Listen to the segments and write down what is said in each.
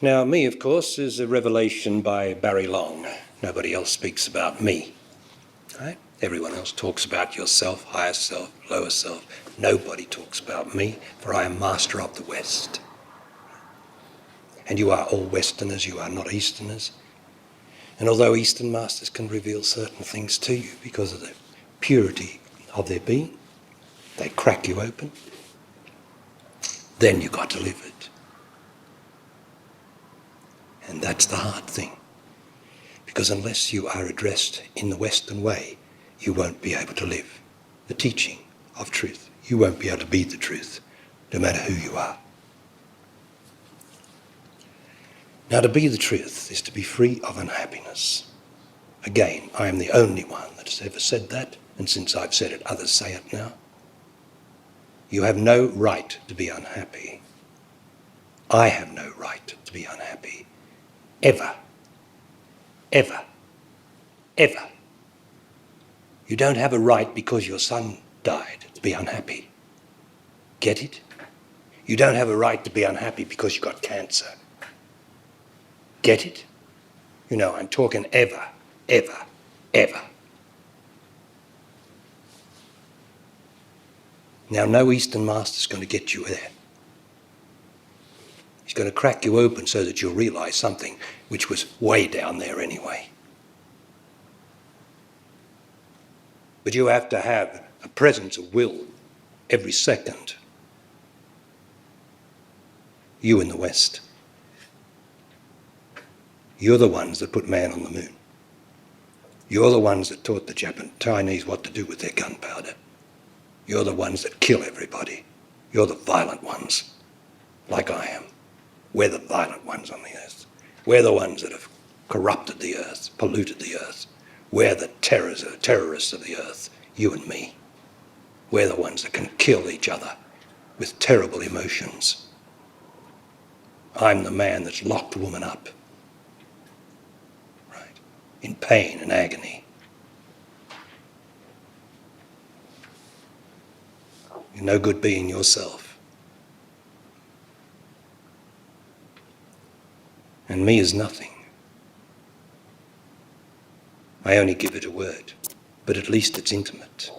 Now, me, of course, is a revelation by Barry Long. Nobody else speaks about me. Right? Everyone else talks about yourself, higher self, lower self. Nobody talks about me, for I am master of the West. And you are all Westerners, you are not Easterners. And although Eastern masters can reveal certain things to you because of the purity of their being, they crack you open, then you got to live it. And that's the hard thing. Because unless you are addressed in the Western way, you won't be able to live the teaching of truth. You won't be able to be the truth, no matter who you are. Now, to be the truth is to be free of unhappiness. Again, I am the only one that has ever said that, and since I've said it, others say it now. You have no right to be unhappy. I have no right to be unhappy. Ever. Ever. Ever. You don't have a right because your son died to be unhappy. Get it? You don't have a right to be unhappy because you got cancer. Get it? You know, I'm talking ever, ever, ever. Now, no Eastern master's going to get you there. He's going to crack you open so that you'll realise something which was way down there anyway. But you have to have a presence of will every second. You in the West. You're the ones that put man on the moon. You're the ones that taught the Chinese what to do with their gunpowder. You're the ones that kill everybody. You're the violent ones, like I am. We're the violent ones on the earth. We're the ones that have corrupted the earth, polluted the earth. We're the terrorists of the earth, you and me. We're the ones that can kill each other with terrible emotions. I'm the man that's locked a woman up, right, in pain and agony. You're no good being yourself. And me is nothing. I only give it a word, but at least it's intimate.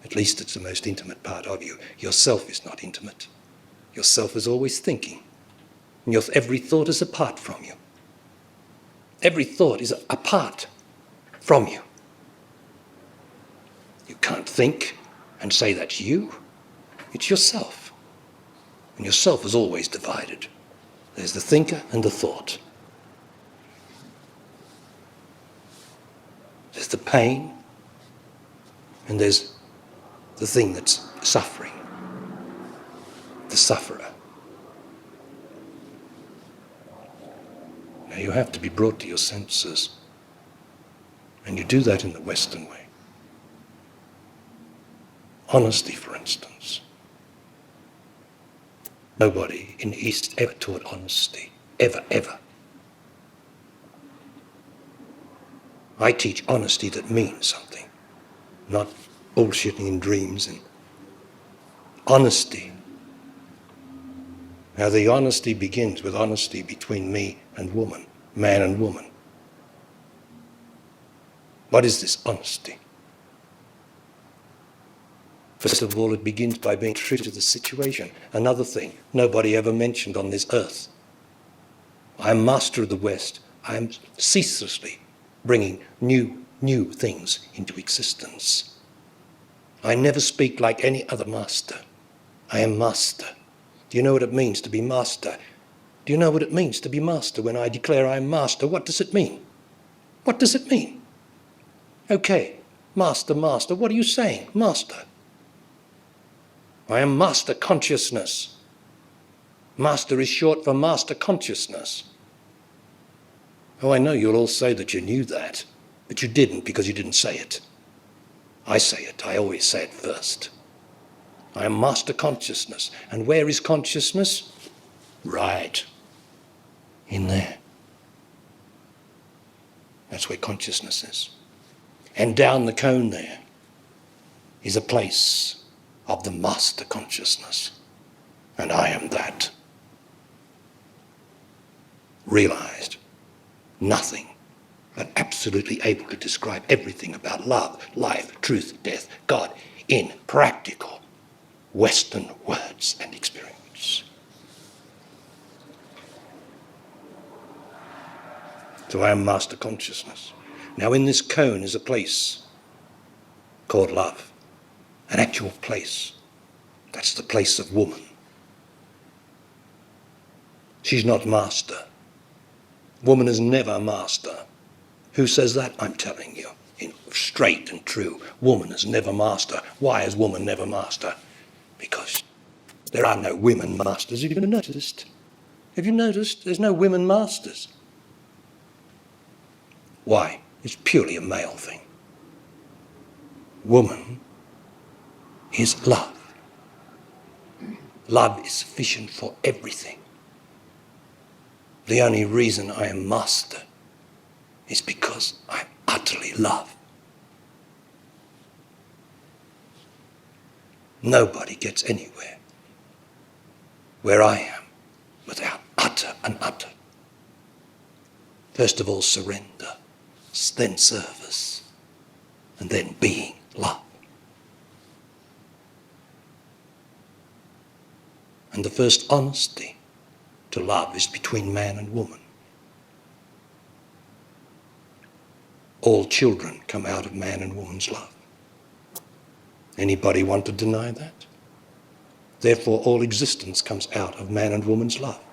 At least it's the most intimate part of you. Yourself is not intimate. Yourself is always thinking. And every thought is apart from you. Every thought is apart from you. You can't think and say that's you. It's yourself. And yourself is always divided. There's the thinker and the thought. There's the pain, and there's the thing that's suffering, the sufferer. Now you have to be brought to your senses, and you do that in the Western way. Honesty, for instance. Nobody in the East ever taught honesty, ever, ever. I teach honesty that means something, not bullshitting in dreams and honesty. Now the honesty begins with honesty between me and woman, man and woman. What is this honesty? First of all, it begins by being true to the situation. Another thing nobody ever mentioned on this earth. I am master of the West. I am ceaselessly bringing new things into existence. I never speak like any other master. I am master. Do you know what it means to be master? Do you know what it means to be master when I declare I am master? What does it mean? What does it mean? Okay, master, master. What are you saying? Master. I am master consciousness. Master is short for master consciousness. Oh, I know you'll all say that you knew that, but you didn't because you didn't say it. I say it. I always say it first. I am master consciousness. And where is consciousness? Right. In there. That's where consciousness is. And down the cone there is a place of the master consciousness. And I am that. realized nothing, but absolutely able to describe everything about love, life, truth, death, God, in practical Western words and experience. So I am master consciousness. Now in this cone is a place called love, an actual place. That's the place of woman. She's not master. Woman is never master. Who says that? I'm telling you, in straight and true. Woman is never master. Why is woman never master? Because there are no women masters. Have you noticed? Have you noticed? There's no women masters. Why? It's purely a male thing. Woman is love. Love is sufficient for everything. The only reason I am master is because I utterly love. Nobody gets anywhere where I am without utter and utter. First of all, surrender, then service, and then being love. And the first honesty to love is between man and woman. All children come out of man and woman's love. Anybody want to deny that? Therefore, all existence comes out of man and woman's love.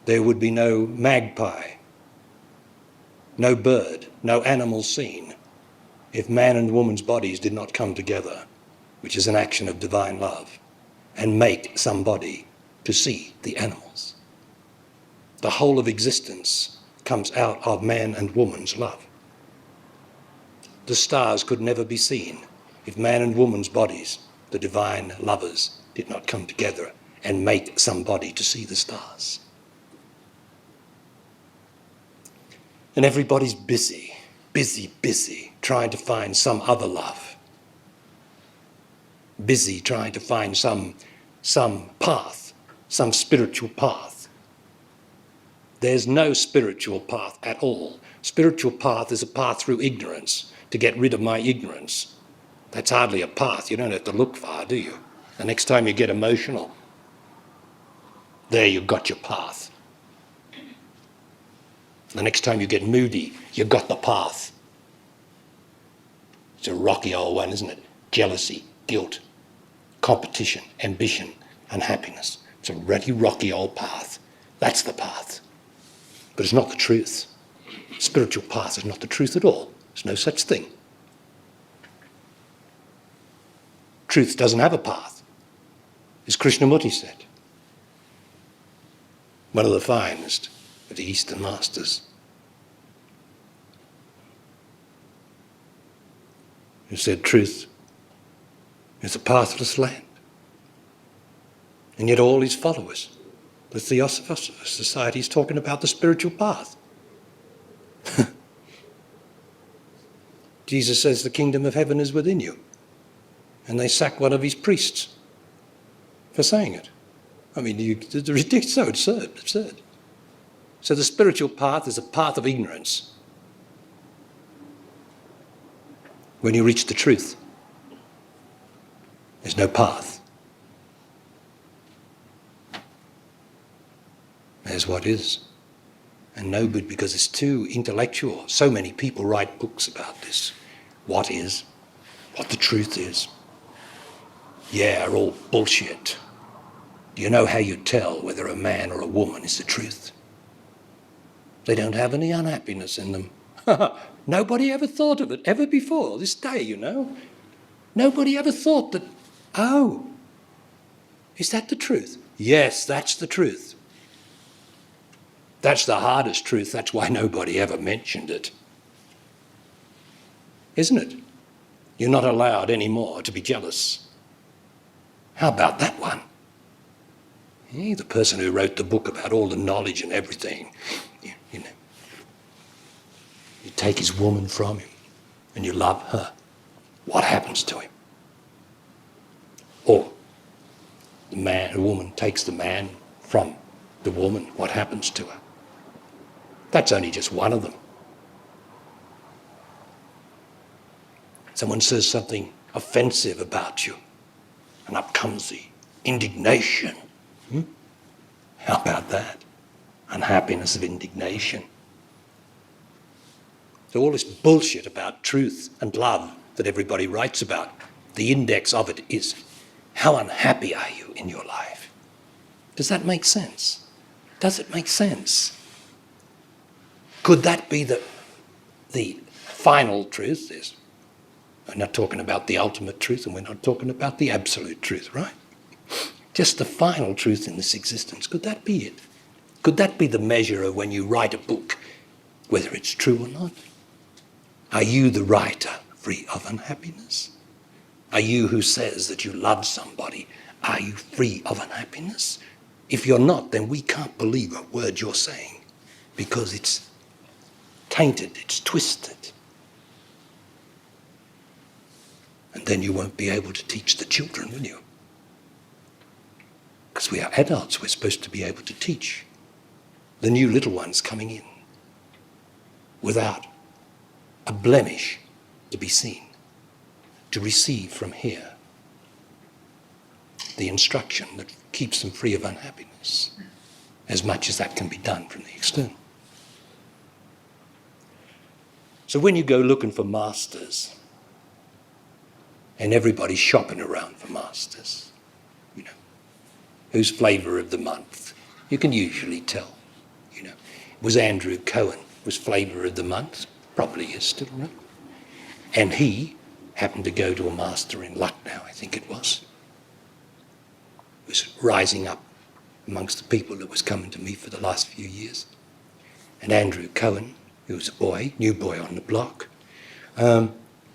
There would be no magpie, no bird, no animal seen if man and woman's bodies did not come together, which is an action of divine love, and make somebody to see the animals. The whole of existence comes out of man and woman's love. The stars could never be seen if man and woman's bodies, the divine lovers, did not come together and make somebody to see the stars. And everybody's busy trying to find some other love. Busy trying to find some path, some spiritual path. There's no spiritual path at all. Spiritual path is a path through ignorance, to get rid of my ignorance. That's hardly a path. You don't have to look far, do you? The next time you get emotional, there you've got your path. The next time you get moody, you've got the path. It's a rocky old one, isn't it? Jealousy, guilt, competition, ambition, unhappiness. It's a really rocky old path. That's the path. But it's not the truth. Spiritual path is not the truth at all. There's no such thing. Truth doesn't have a path, as Krishnamurti said. One of the finest of the Eastern masters, who said truth is a pathless land. And yet all his followers, the Theosophical Society, is talking about the spiritual path. Jesus says the kingdom of heaven is within you. And they sack one of his priests for saying it. I mean, it's so absurd. So the spiritual path is a path of ignorance. When you reach the truth, there's no path. There's what is. And no good, because it's too intellectual. So many people write books about this. What is, what the truth is. Yeah, are all bullshit. Do you know how you tell whether a man or a woman is the truth? They don't have any unhappiness in them. Nobody ever thought of it, ever before, this day, you know. Nobody ever thought that, oh, is that the truth? Yes, that's the truth. That's the hardest truth. That's why nobody ever mentioned it. Isn't it? You're not allowed anymore to be jealous. How about that one? The person who wrote the book about all the knowledge and everything, you know, you take his woman from him and you love her. What happens to him? Or the man, a woman takes the man from the woman, what happens to her. That's only just one of them. Someone says something offensive about you, and up comes the indignation. How about that? Unhappiness of indignation. So all this bullshit about truth and love that everybody writes about, the index of it is, how unhappy are you in your life? Does that make sense? Does it make sense? Could that be the final truth? We're not talking about the ultimate truth, and we're not talking about the absolute truth, right? Just the final truth in this existence. Could that be it? Could that be the measure of when you write a book, whether it's true or not? Are you the writer free of unhappiness? Are you who says that you love somebody, are you free of unhappiness? If you're not, then we can't believe a word you're saying, because it's tainted, it's twisted. And then you won't be able to teach the children, will you? Because we are adults, we're supposed to be able to teach the new little ones coming in without a blemish to be seen, to receive from here the instruction that keeps them free of unhappiness, as much as that can be done from the external. So when you go looking for masters, and everybody's shopping around for masters, who's flavour of the month, you can usually tell. Was Andrew Cohen was flavour of the month, probably is still, right? And he happened to go to a master in Lucknow, I think it was rising up amongst the people that was coming to me for the last few years. And Andrew Cohen, who was a boy, new boy on the block,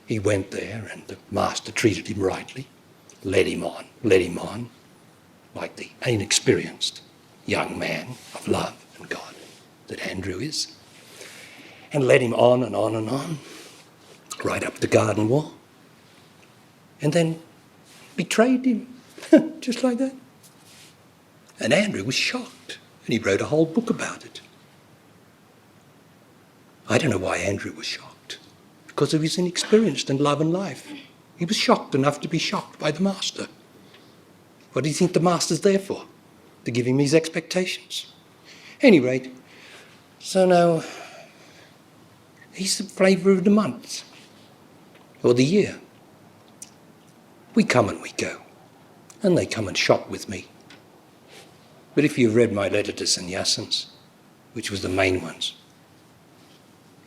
he went there, and the master treated him rightly, led him on, like the inexperienced young man of love and God that Andrew is, and led him on and on and on, right up the garden wall, and then betrayed him, just like that. And Andrew was shocked, and he wrote a whole book about it. I don't know why Andrew was shocked, because he was inexperienced in love and life. He was shocked enough to be shocked by the master. What do you think the master's there for? To give him his expectations. At any rate, so now he's the flavour of the month, or the year. We come and we go, and they come and shop with me. But if you've read my letter to sannyasins, which was the main ones,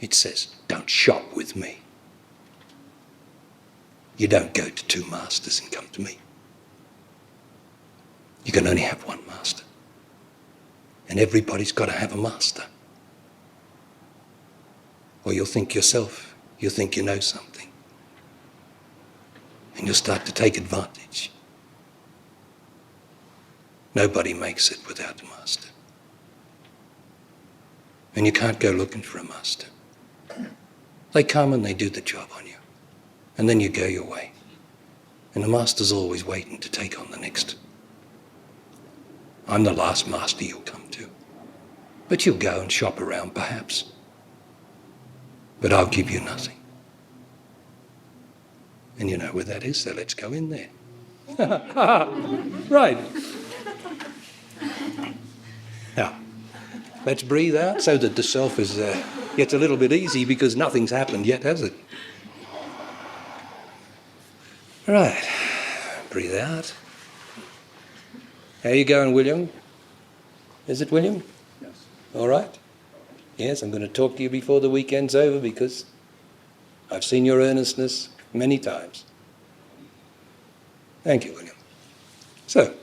it says, don't shop with me. You don't go to two masters and come to me. You can only have one master. And everybody's got to have a master. Or you'll think you'll think you know something. And you'll start to take advantage. Nobody makes it without a master. And you can't go looking for a master. They come and they do the job on you. And then you go your way. And the master's always waiting to take on the next. I'm the last master you'll come to. But you'll go and shop around perhaps. But I'll give you nothing. And you know where that is, so let's go in there. Right. Now, let's breathe out so that the self gets a little bit easy, because nothing's happened yet, has it? Right. Breathe out. How you going, William? Is it William? Yes. All right. Yes, I'm going to talk to you before the weekend's over, because I've seen your earnestness many times. Thank you, William. So,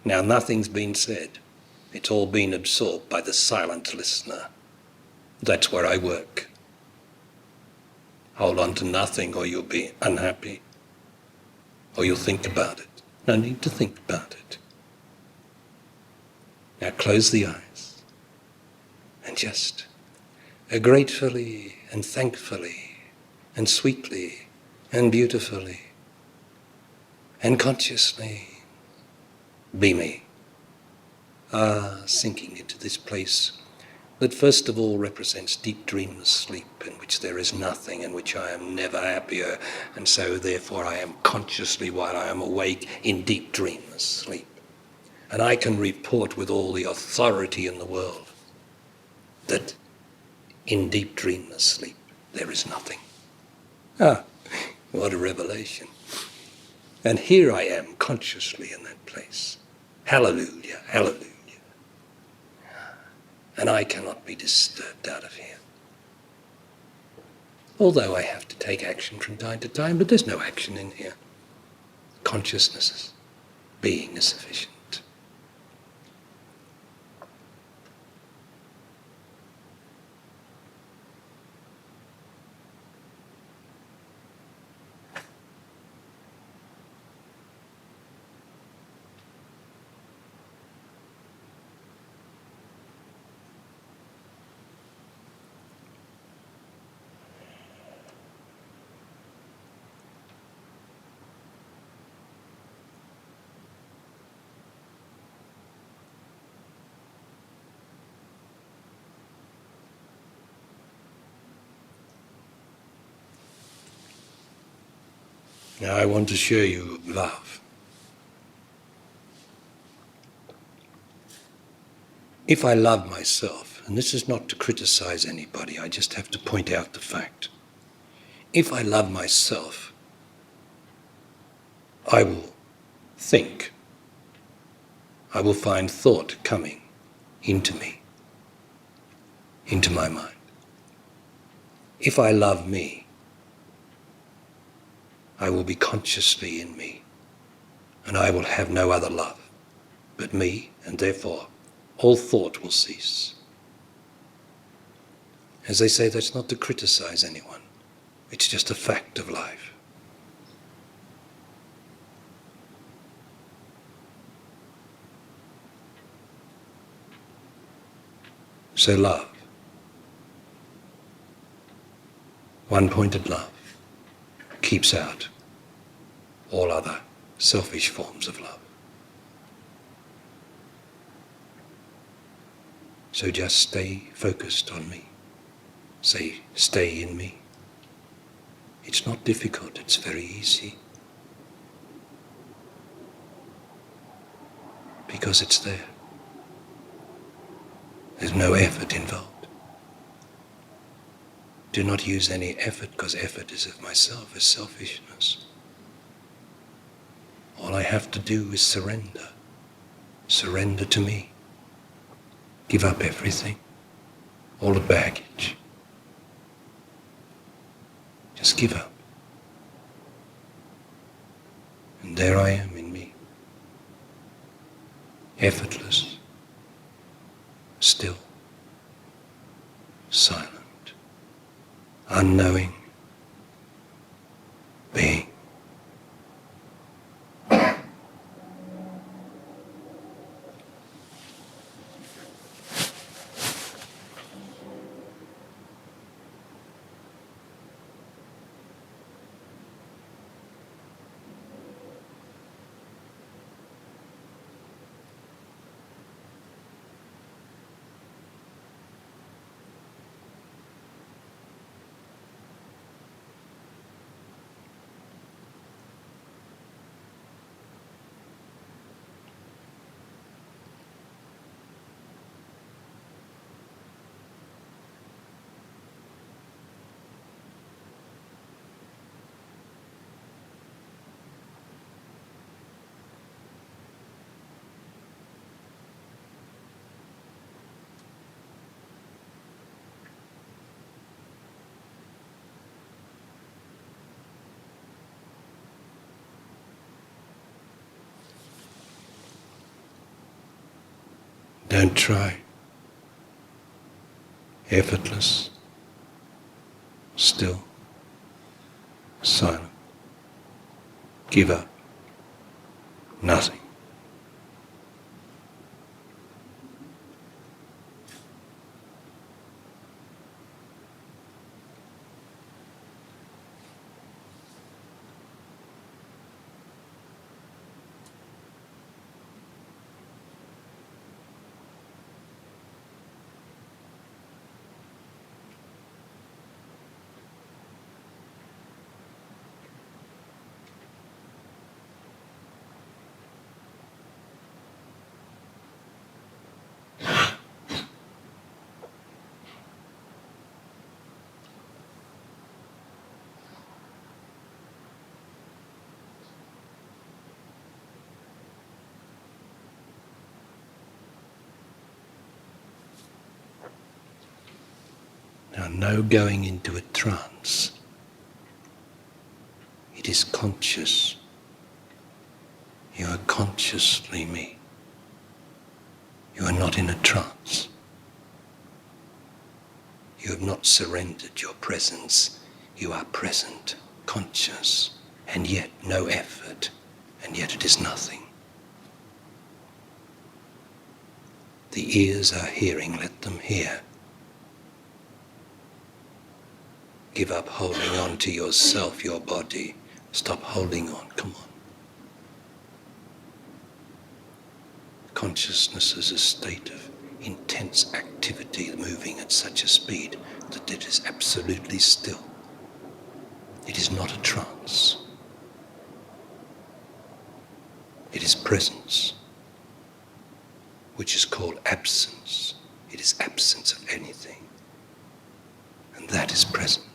now nothing's been said. It's all been absorbed by the silent listener. That's where I work. Hold on to nothing or you'll be unhappy. Or you'll think about it. No need to think about it. Now close the eyes and just gratefully and thankfully and sweetly and beautifully and consciously be me. Sinking into this place that first of all represents deep dreamless sleep, in which there is nothing, in which I am never happier, and so therefore I am consciously, while I am awake, in deep dreamless sleep. And I can report with all the authority in the world that in deep dreamless sleep there is nothing. What a revelation. And here I am consciously in that place. Hallelujah, hallelujah. And I cannot be disturbed out of here. Although I have to take action from time to time, but there's no action in here. Consciousness, being is sufficient. Now I want to show you love. If I love myself, and this is not to criticize anybody, I just have to point out the fact. If I love myself, I will think. I will find thought coming into me, into my mind. If I love me, I will be consciously in me, and I will have no other love but me, and therefore all thought will cease. As they say, that's not to criticize anyone. It's just a fact of life. So love, one-pointed love, keeps out all other selfish forms of love. So just stay focused on me. Say, stay in me. It's not difficult, it's very easy. Because it's there. There's no effort involved. Do not use any effort, because effort is of myself, is selfishness. All I have to do is surrender. Surrender to me. Give up everything, all the baggage. Just give up. And there I am in me. Effortless, still, silent, unknowing, being. Don't try. Effortless, still, silent. Give up. Nothing. no going into a trance. It is conscious. You are consciously me. You are not in a trance. You have not surrendered your presence. You are present, conscious, and yet no effort, and yet it is nothing. The ears are hearing, let them hear. Give up holding on to yourself, your body. Stop holding on, come on. Consciousness is a state of intense activity moving at such a speed that it is absolutely still. It is not a trance. It is presence, which is called absence. It is absence of anything. And that is presence.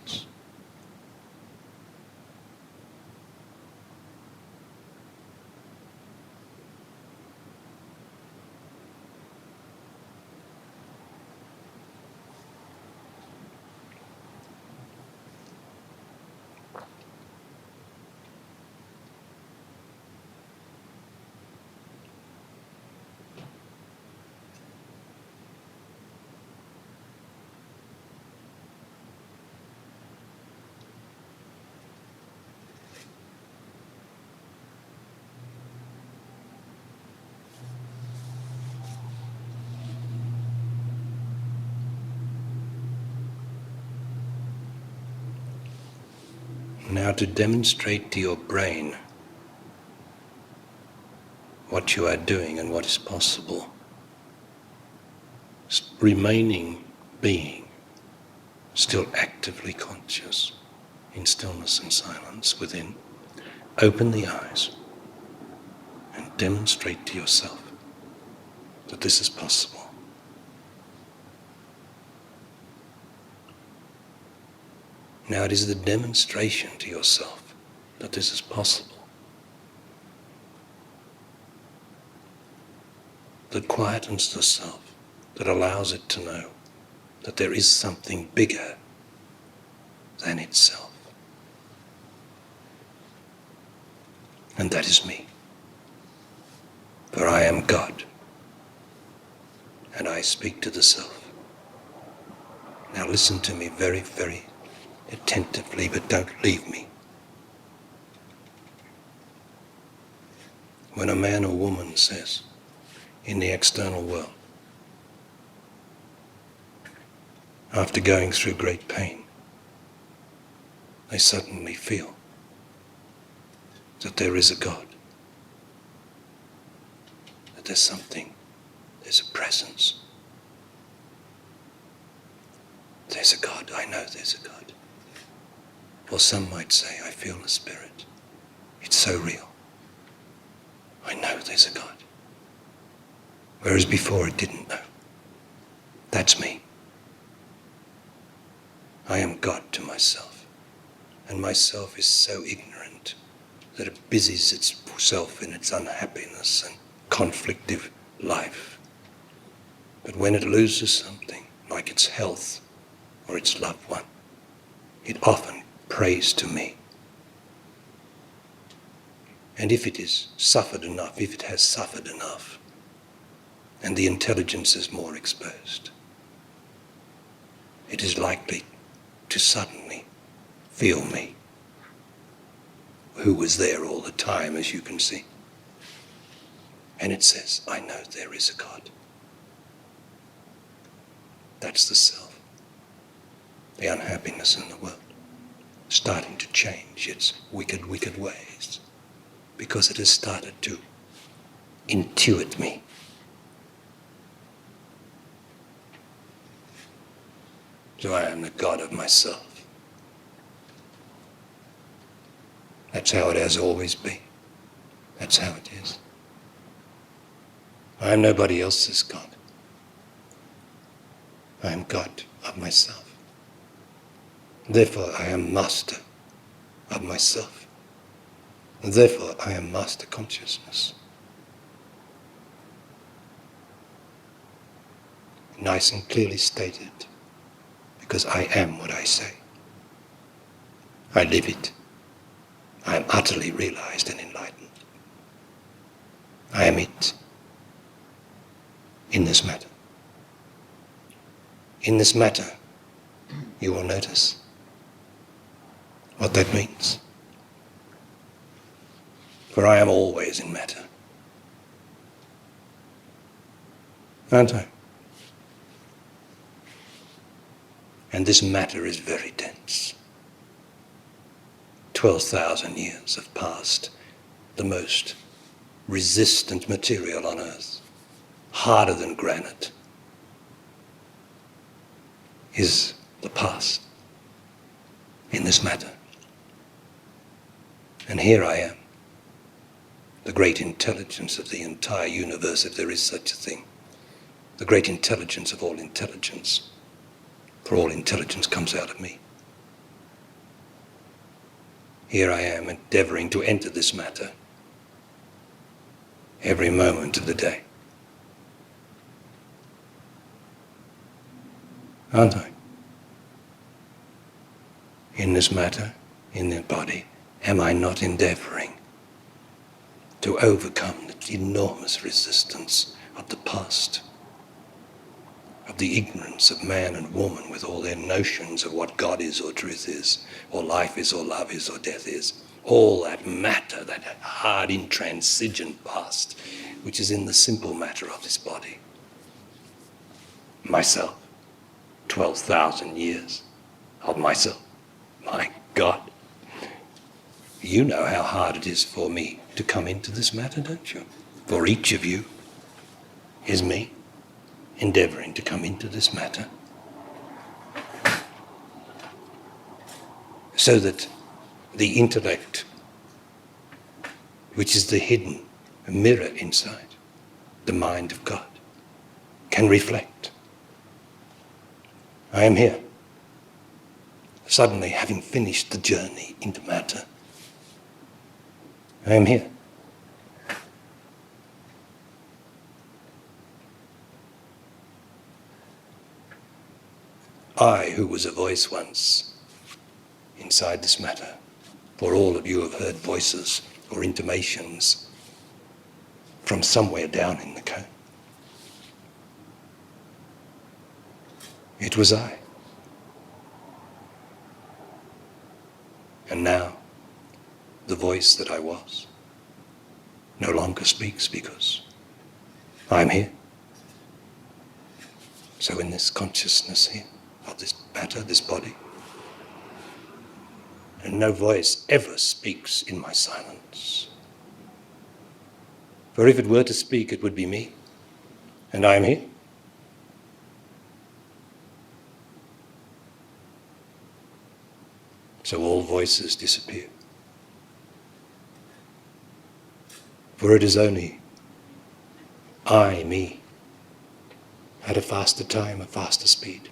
Now to demonstrate to your brain what you are doing and what is possible, remaining being, still actively conscious, in stillness and silence within, open the eyes and demonstrate to yourself that this is possible. Now it is the demonstration to yourself that this is possible that quietens the self, that allows it to know that there is something bigger than itself. And that is me. For I am God. And I speak to the self. Now listen to me very, very attentively, but don't leave me. When a man or woman says in the external world, after going through great pain, they suddenly feel that there is a God, that there's something, there's a presence. There's a God, I know there's a God. Or some might say, I feel the Spirit. It's so real. I know there's a God. Whereas before it didn't know. That's me. I am God to myself. And myself is so ignorant that it busies itself in its unhappiness and conflictive life. But when it loses something, like its health or its loved one, it often prays to me. And if it has suffered enough, and the intelligence is more exposed, it is likely to suddenly feel me, who was there all the time, as you can see. And it says, I know there is a God. That's the self, the unhappiness in the world, starting to change its wicked, wicked ways, because it has started to intuit me. So I am the God of myself. That's how it has always been. That's how it is. I am nobody else's God. I am God of myself. Therefore, I am master of myself. Therefore, I am master consciousness. Nice and clearly stated, because I am what I say. I live it. I am utterly realized and enlightened. I am it in this matter. In this matter, you will notice what that means. For I am always in matter. Aren't I? And this matter is very dense. 12,000 years have passed, the most resistant material on earth, harder than granite, is the past in this matter. And here I am, the great intelligence of the entire universe, if there is such a thing, the great intelligence of all intelligence, for all intelligence comes out of me. Here I am endeavoring to enter this matter every moment of the day. Aren't I? In this matter, in the body, am I not endeavoring to overcome the enormous resistance of the past, of the ignorance of man and woman with all their notions of what God is or truth is, or life is or love is or death is? All that matter, that hard, intransigent past, which is in the simple matter of this body. Myself. 12,000 years of myself. My God. You know how hard it is for me to come into this matter, don't you? For each of you is me endeavoring to come into this matter. So that the intellect, which is the hidden mirror inside the mind of God, can reflect. I am here, suddenly having finished the journey into matter. I am here. I, who was a voice once inside this matter, for all of you have heard voices or intimations from somewhere down in the cone. It was I. And now, the voice that I was no longer speaks because I'm here. So in this consciousness here, of this matter, this body, and no voice ever speaks in my silence. For if it were to speak, it would be me, and I am here. So all voices disappear. For it is only I, me, at a faster time, a faster speed.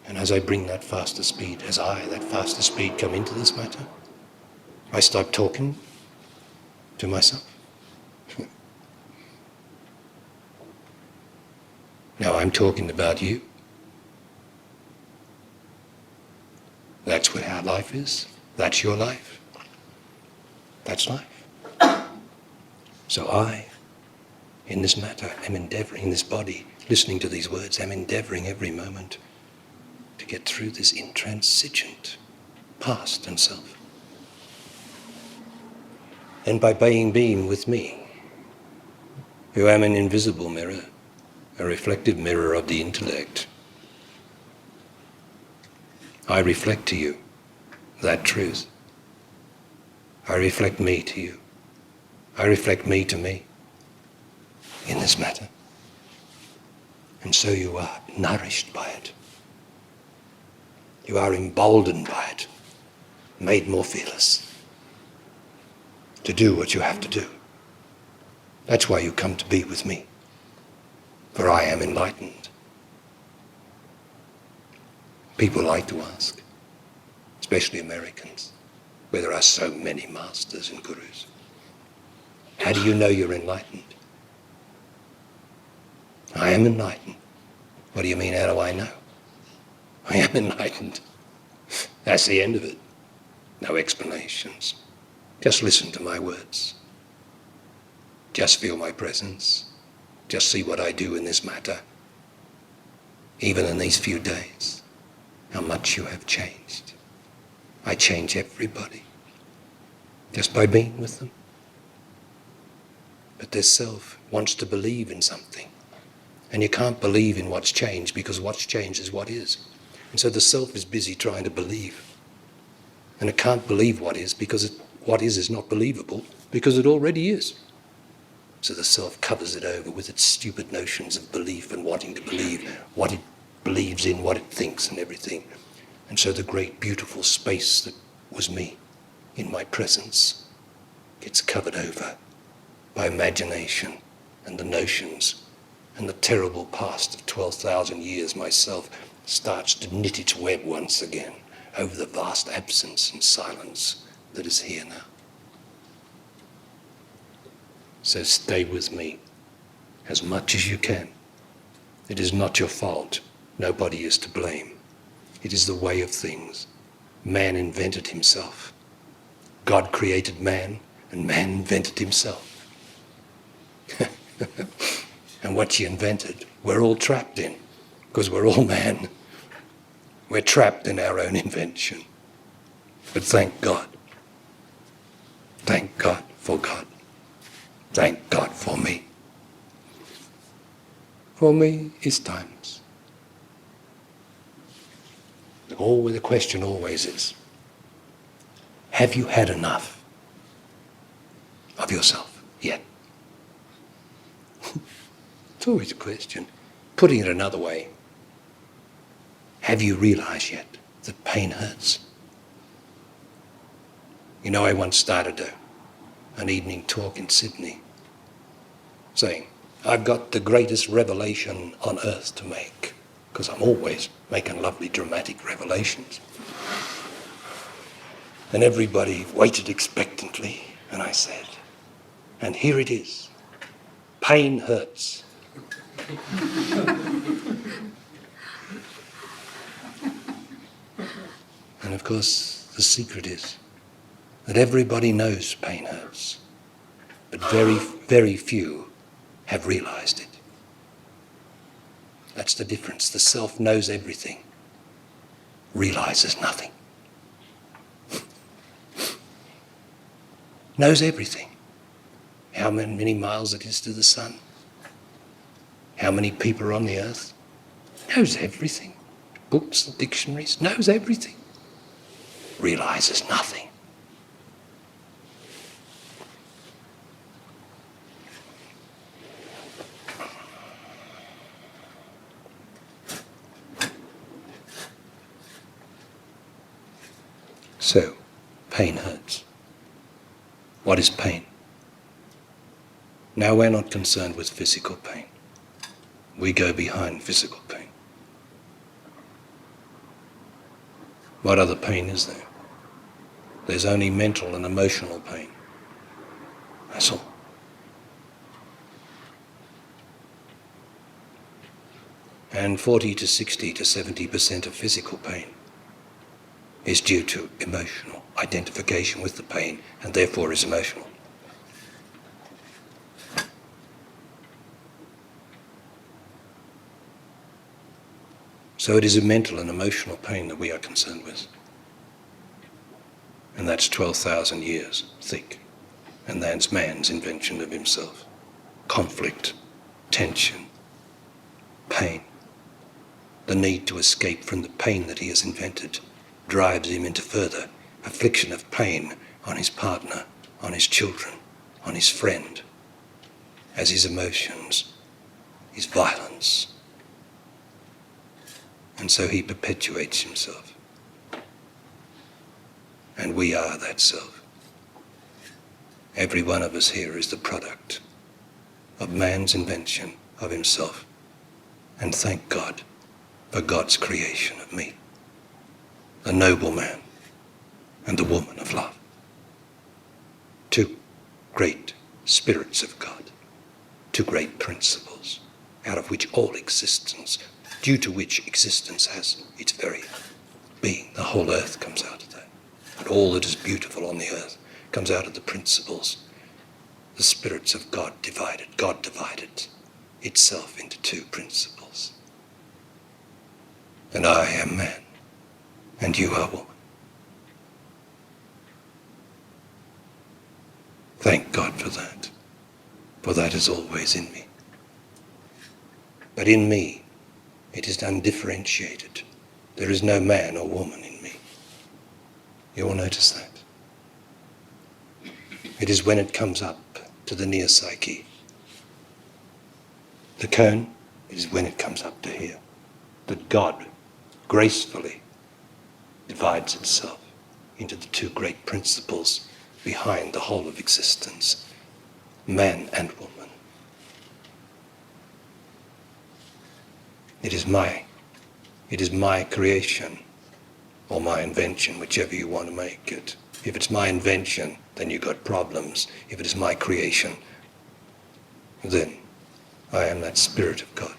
And as I bring that faster speed, as I, that faster speed, come into this matter, I start talking to myself. Now I'm talking about you. That's where our life is. That's your life. That's life. So I, in this matter, am endeavoring, in this body, listening to these words, am endeavoring every moment to get through this intransigent past and self. And by being with me, who am an invisible mirror, a reflective mirror of the intellect, I reflect to you that truth. I reflect me to you. I reflect me to me in this matter. And so you are nourished by it. You are emboldened by it, made more fearless to do what you have to do. That's why you come to be with me, for I am enlightened. People like to ask, especially Americans, where there are so many masters and gurus, how do you know you're enlightened? I am enlightened. What do you mean, how do I know? I am enlightened. That's the end of it. No explanations. Just listen to my words. Just feel my presence. Just see what I do in this matter. Even in these few days, how much you have changed. I change everybody just by being with them. But this self wants to believe in something. And you can't believe in what's changed because what's changed is what is. And so the self is busy trying to believe. And it can't believe what is because what is not believable because it already is. So the self covers it over with its stupid notions of belief and wanting to believe what it believes in, what it thinks and everything. And so the great beautiful space that was me in my presence gets covered over by imagination and the notions, and the terrible past of 12,000 years myself starts to knit its web once again over the vast absence and silence that is here now. So stay with me as much as you can. It is not your fault. Nobody is to blame. It is the way of things. Man invented himself. God created man, and man invented himself. And what he invented, we're all trapped in, because we're all man. We're trapped in our own invention. But thank God. Thank God for God. Thank God for me. For me is times. The question always is, have you had enough of yourself yet? It's always a question. Putting it another way, have you realized yet that pain hurts? You know, I once started an evening talk in Sydney saying, I've got the greatest revelation on earth to make, because I'm always making lovely dramatic revelations. And everybody waited expectantly, and I said, and here it is, pain hurts. And of course, the secret is that everybody knows pain hurts, but very, very few have realized it. That's the difference. The self knows everything, realizes nothing. Knows everything. How many miles it is to the sun, how many people are on the earth, knows everything. Books, dictionaries, knows everything. Realizes nothing. So, pain hurts. What is pain? Now we're not concerned with physical pain. We go behind physical pain. What other pain is there? There's only mental and emotional pain. That's all. And 40 to 60 to 70% of physical pain is due to emotional identification with the pain, and therefore is emotional. So it is a mental and emotional pain that we are concerned with. And that's 12,000 years thick. And that's man's invention of himself. Conflict, tension, pain. The need to escape from the pain that he has invented drives him into further affliction of pain on his partner, on his children, on his friend, as his emotions, his violence. And so he perpetuates himself. And we are that self. Every one of us here is the product of man's invention of himself. And thank God for God's creation of me, the noble man and the woman of love. Two great spirits of God, two great principles out of which all existence due to which existence has its very being. The whole earth comes out of that. And all that is beautiful on the earth comes out of the principles. The spirits of God divided itself into two principles. And I am man, and you are woman. Thank God for that is always in me. But in me, it is undifferentiated. There is no man or woman in me. You will notice that. It is when it comes up to the near psyche. The cone, it is when it comes up to here, that God gracefully divides itself into the two great principles behind the whole of existence, man and woman. It is my creation or my invention, whichever you want to make it. If it's my invention, then you've got problems. If it is my creation, then I am that Spirit of God.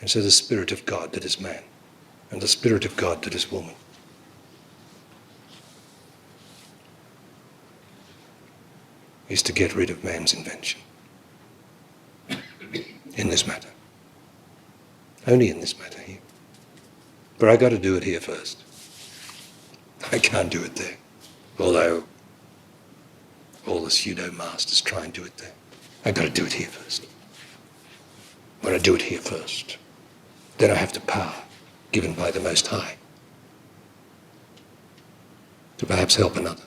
And so the Spirit of God that is man, and the Spirit of God that is woman, is to get rid of man's invention. In this matter. Only in this matter here. But I got to do it here first. I can't do it there. Although all the pseudo-masters try and do it there. I got to do it here first. When I do it here first, then I have the power given by the Most High to perhaps help another.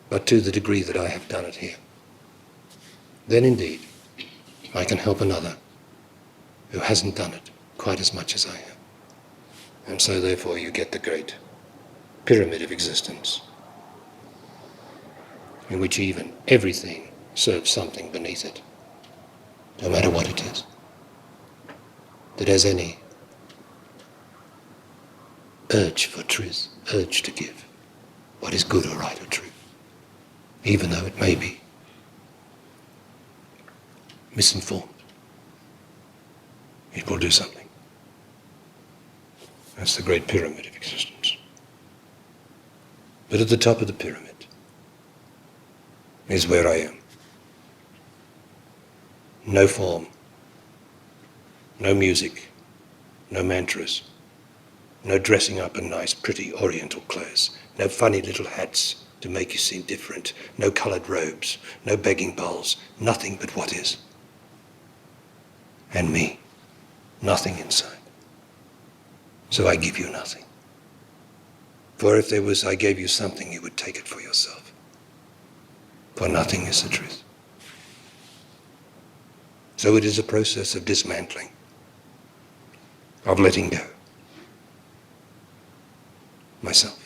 But to the degree that I have done it here, then indeed I can help another who hasn't done it quite as much as I have. And so therefore you get the great pyramid of existence, in which even everything serves something beneath it, no matter what it is, that has any urge for truth, urge to give what is good or right or true, even though it may be misinformed. It will do something. That's the great pyramid of existence. But at the top of the pyramid is where I am. No form, no music, no mantras, no dressing up in nice, pretty oriental clothes, no funny little hats to make you seem different, no coloured robes, no begging bowls, nothing but what is. And me, nothing inside. So I give you nothing. For if there was, I gave you something, you would take it for yourself. For nothing is the truth. So it is a process of dismantling, of letting go. Myself.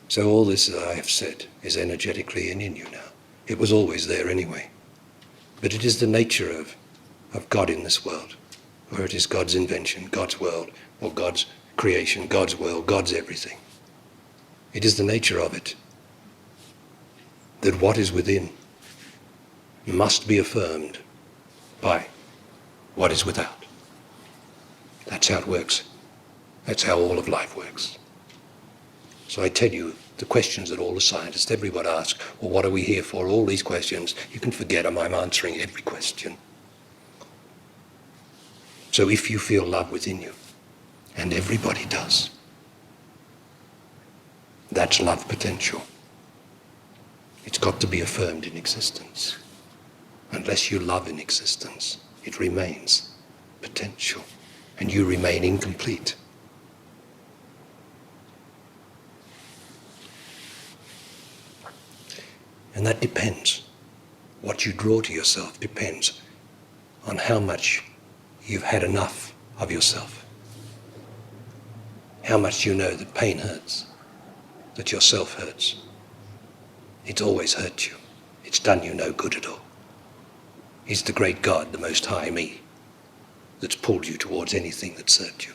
So all this that I have said is energetically in you now. It was always there anyway. But it is the nature of God in this world, where it is God's invention, God's world, or God's creation, God's world, God's everything. It is the nature of it that what is within must be affirmed by what is without. That's how it works. That's how all of life works. So I tell you, the questions that all the scientists, everybody asks, well, what are we here for? All these questions, you can forget them. I'm answering every question. So if you feel love within you, and everybody does, that's love potential. It's got to be affirmed in existence. Unless you love in existence, it remains potential, and you remain incomplete. And that depends. What you draw to yourself depends on how much you've had enough of yourself. How much you know that pain hurts, that yourself hurts. It's always hurt you. It's done you no good at all. It's the great God, the Most High, me, that's pulled you towards anything that served you,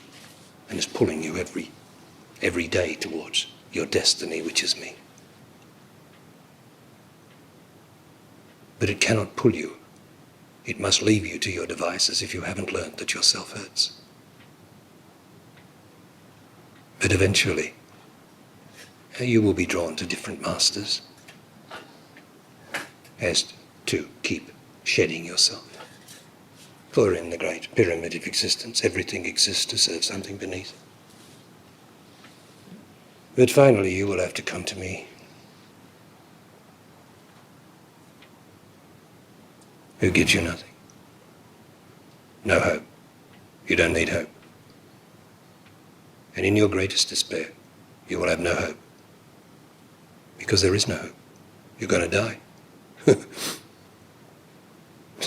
and is pulling you every day towards your destiny, which is me. But it cannot pull you. It must leave you to your devices if you haven't learned that yourself hurts. But eventually, you will be drawn to different masters as to keep shedding yourself. For in the great pyramid of existence, everything exists to serve something beneath. But finally, you will have to come to me, who gives you nothing. No hope. You don't need hope. And in your greatest despair, you will have no hope. Because there is no hope. You're going to die.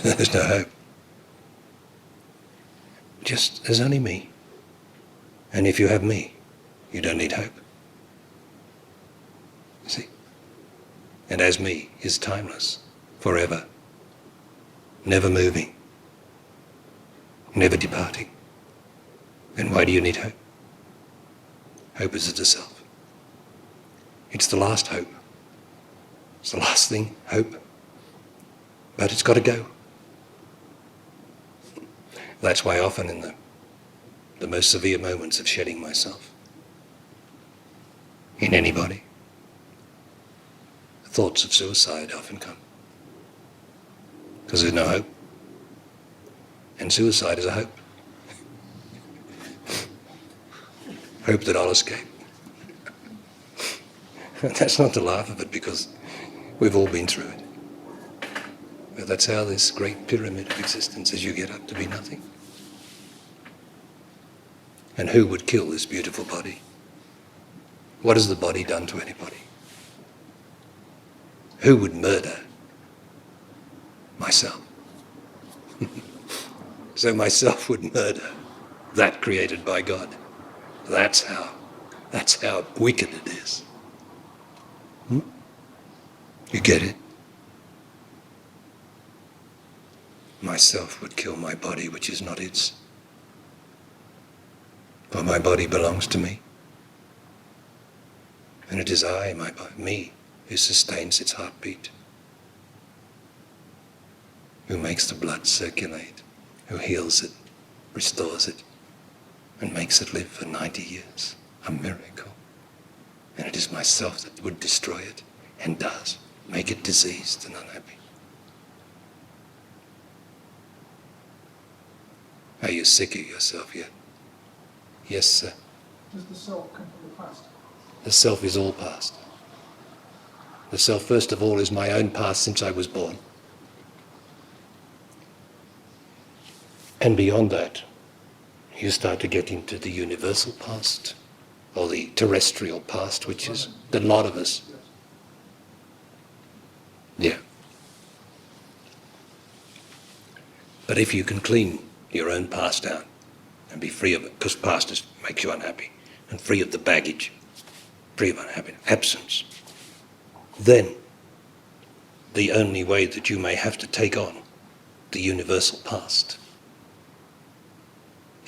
There's no hope. There's only me. And if you have me, you don't need hope. You see? And as me is timeless, forever, never moving, never departing, then why do you need hope? Hope is the self. It's the last hope. It's the last thing, hope. But it's got to go. That's why often in the most severe moments of shedding myself, in anybody, thoughts of suicide often come. Because there's no hope. And suicide is a hope. Hope that I'll escape. That's not to laugh of it, because we've all been through it. But that's how this great pyramid of existence, as you get up to be nothing. And who would kill this beautiful body? What has the body done to anybody? Who would murder? Myself. So myself would murder that created by God. That's how wicked it is. You get it? Myself would kill my body, which is not its. For my body belongs to me. And it is I, me, who sustains its heartbeat, who makes the blood circulate, who heals it, restores it, and makes it live for 90 years. A miracle. And it is myself that would destroy it, and does, make it diseased and unhappy. Are you sick of yourself yet? Yes, sir. Does the self come from the past? The self is all past. The self, first of all, is my own past since I was born. And beyond that, you start to get into the universal past, or the terrestrial past, which is the lot of us. Yeah. But if you can clean your own past out and be free of it, because past makes you unhappy, and free of the baggage, free of unhappiness, absence, then the only way that you may have to take on the universal past,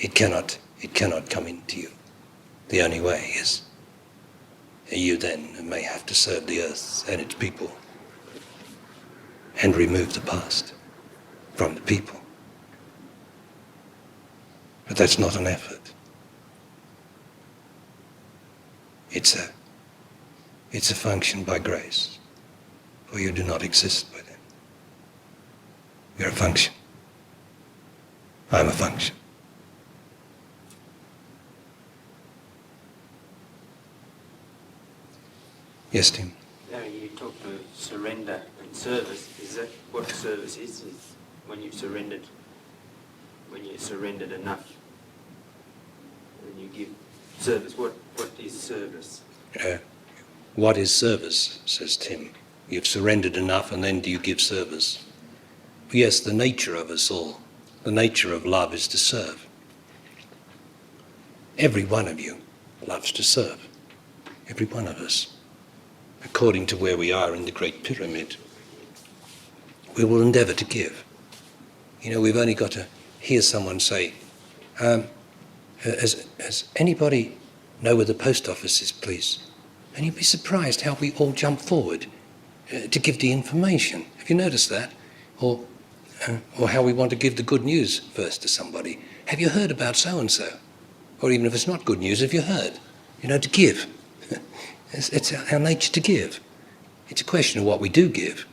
it cannot come into you. The only way is you then may have to serve the earth and its people and remove the past from the people. But that's not an effort. It's a function by grace, for you do not exist within. You're a function. I'm a function. Yes, Tim? Now you talk to surrender and service. Is that what service is? Is when you've surrendered enough, when you give service. What is service? What is service, says Tim. You've surrendered enough, and then do you give service? Yes, the nature of us all, the nature of love is to serve. Every one of you loves to serve. Every one of us. According to where we are in the Great Pyramid, we will endeavour to give. You know, we've only got hear someone say, has anybody know where the post office is, please? And you'd be surprised how we all jump forward to give the information. Have you noticed that? Or how we want to give the good news first to somebody. Have you heard about so-and-so? Or even if it's not good news, have you heard? To give. It's our nature to give. It's a question of what we do give.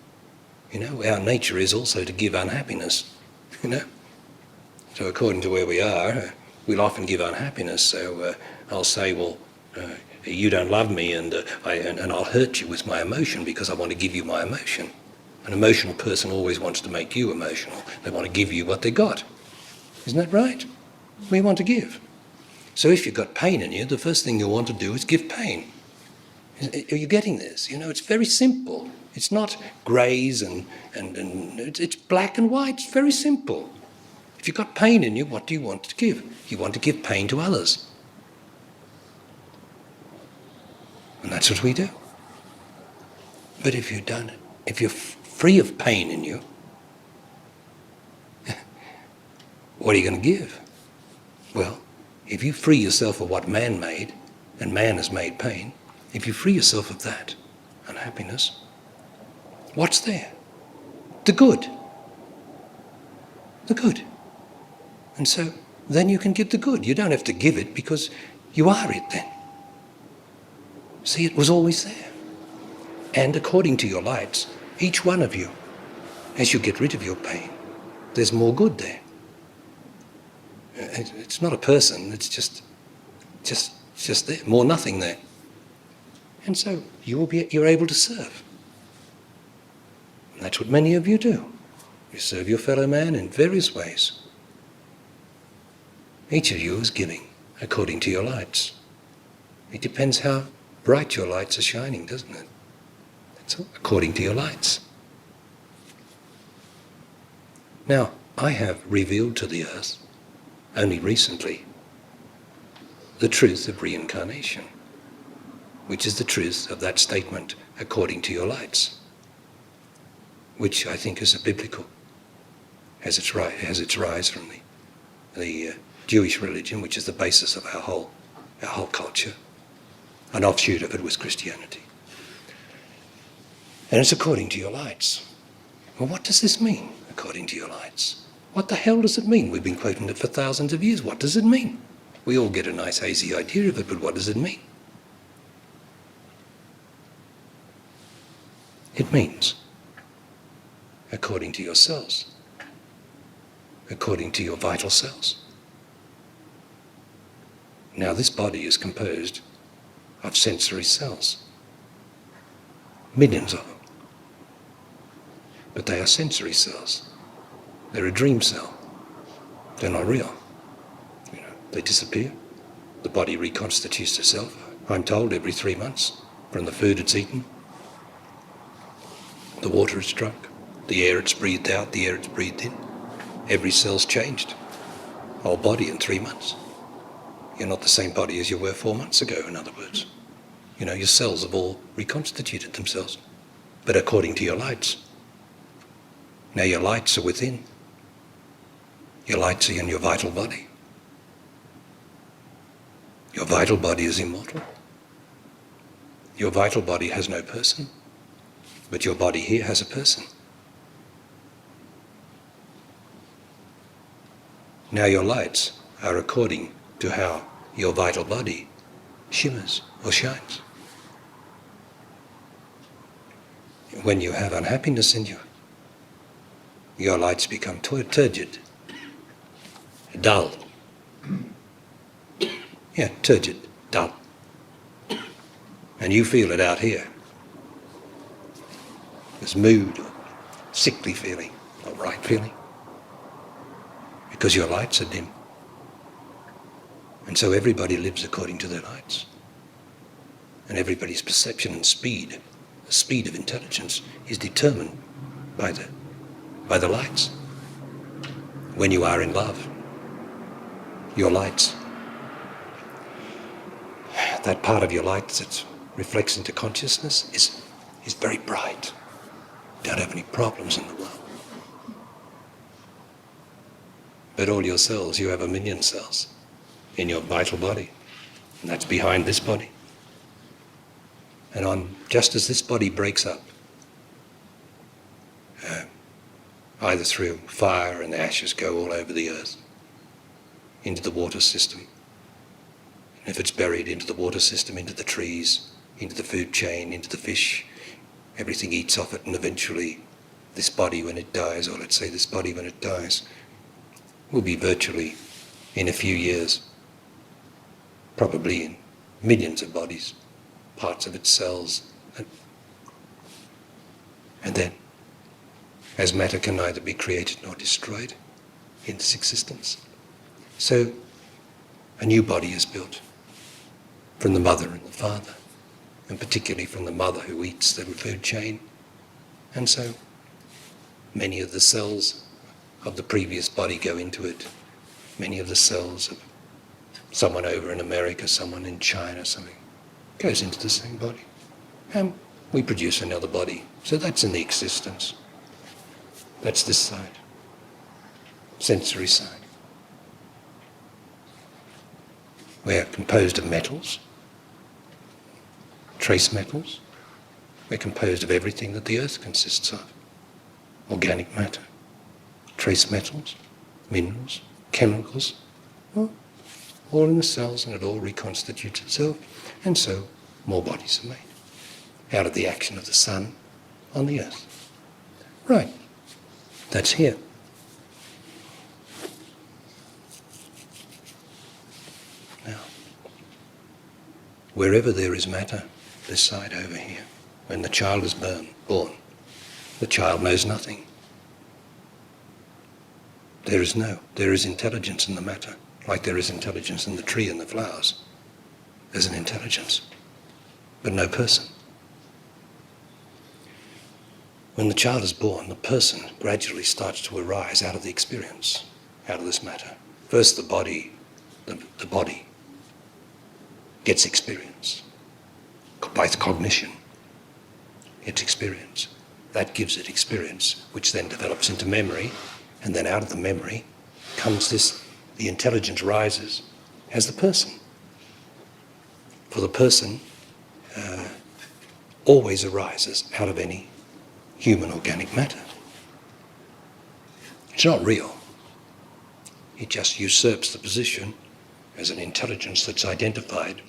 Our nature is also to give unhappiness. So according to where we are, we'll often give unhappiness. So I'll say, well, you don't love me, and I'll hurt you with my emotion because I want to give you my emotion. An emotional person always wants to make you emotional. They want to give you what they got. Isn't that right? We want to give. So if you've got pain in you, the first thing you want to do is give pain. Are you getting this? It's very simple. It's not greys and it's black and white. It's very simple. If you've got pain in you, what do you want to give? You want to give pain to others. And that's what we do. But if you're free of pain in you, what are you going to give? Well, if you free yourself of what man made, and man has made pain, if you free yourself of that unhappiness, what's there? The good. The good. And so then you can give the good. You don't have to give it because you are it then. See, it was always there. And according to your lights, each one of you, as you get rid of your pain, there's more good there. It's not a person, it's just there, more nothing there. And so you're able to serve. And that's what many of you do. You serve your fellow man in various ways. Each of you is giving according to your lights. It depends how bright your lights are shining, doesn't it? That's all, according to your lights. Now, I have revealed to the earth, only recently, the truth of reincarnation, which is the truth of that statement, according to your lights, which I think is a biblical, has its rise from the Jewish religion, which is the basis of our whole culture. An offshoot of it was Christianity. And it's according to your lights. Well, what does this mean, according to your lights? What the hell does it mean? We've been quoting it for thousands of years. What does it mean? We all get a nice hazy idea of it, but what does it mean? It means, according to your cells, according to your vital cells. Now, this body is composed of sensory cells, millions of them. But they are sensory cells. They're a dream cell. They're not real. They disappear. The body reconstitutes itself, I'm told, every 3 months from the food it's eaten, the water it's drunk, the air it's breathed out, the air it's breathed in. Every cell's changed. Whole body in 3 months. You're not the same body as you were 4 months ago, in other words. Your cells have all reconstituted themselves, but according to your lights. Now your lights are within. Your lights are in your vital body. Your vital body is immortal. Your vital body has no person, but your body here has a person. Now your lights are according to how your vital body shimmers or shines. When you have unhappiness in you, your lights become turgid, dull. Yeah, turgid, dull. And you feel it out here. This mood, or sickly feeling, or right feeling. Because your lights are dim. And so everybody lives according to their lights. And everybody's perception and speed, the speed of intelligence, is determined by the lights. When you are in love, your lights, that part of your light that reflects into consciousness is very bright. Don't have any problems in the world. But all your cells, you have 1 million cells in your vital body. And that's behind this body. And just as this body breaks up, either through fire and ashes go all over the earth, into the water system. And if it's buried, into the water system, into the trees, into the food chain, into the fish, everything eats off it, and eventually this body when it dies, or let's say this body when it dies, will be virtually, in a few years, probably in millions of bodies, parts of its cells. And then, as matter can neither be created nor destroyed in this existence, so a new body is built from the mother and the father, and particularly from the mother who eats the food chain. And so many of the cells of the previous body go into it. Many of the cells of someone over in America, someone in China, something goes into the same body. And we produce another body. So that's in the existence. That's this side, sensory side. We're composed of metals, trace metals. We're composed of everything that the earth consists of. Organic matter, trace metals, minerals, chemicals, all in the cells, and it all reconstitutes itself. And so more bodies are made out of the action of the sun on the earth. Right, that's here. Now, wherever there is matter, this side over here, when the child is born, the child knows nothing. There is intelligence in the matter, like there is intelligence in the tree and the flowers. There's an intelligence, but no person. When the child is born, the person gradually starts to arise out of the experience, out of this matter. First the body gets experience, by its cognition, its experience. That gives it experience, which then develops into memory, and then out of the memory comes the intelligence rises as the person. For the person always arises out of any human organic matter. It's not real. It just usurps the position as an intelligence that's identified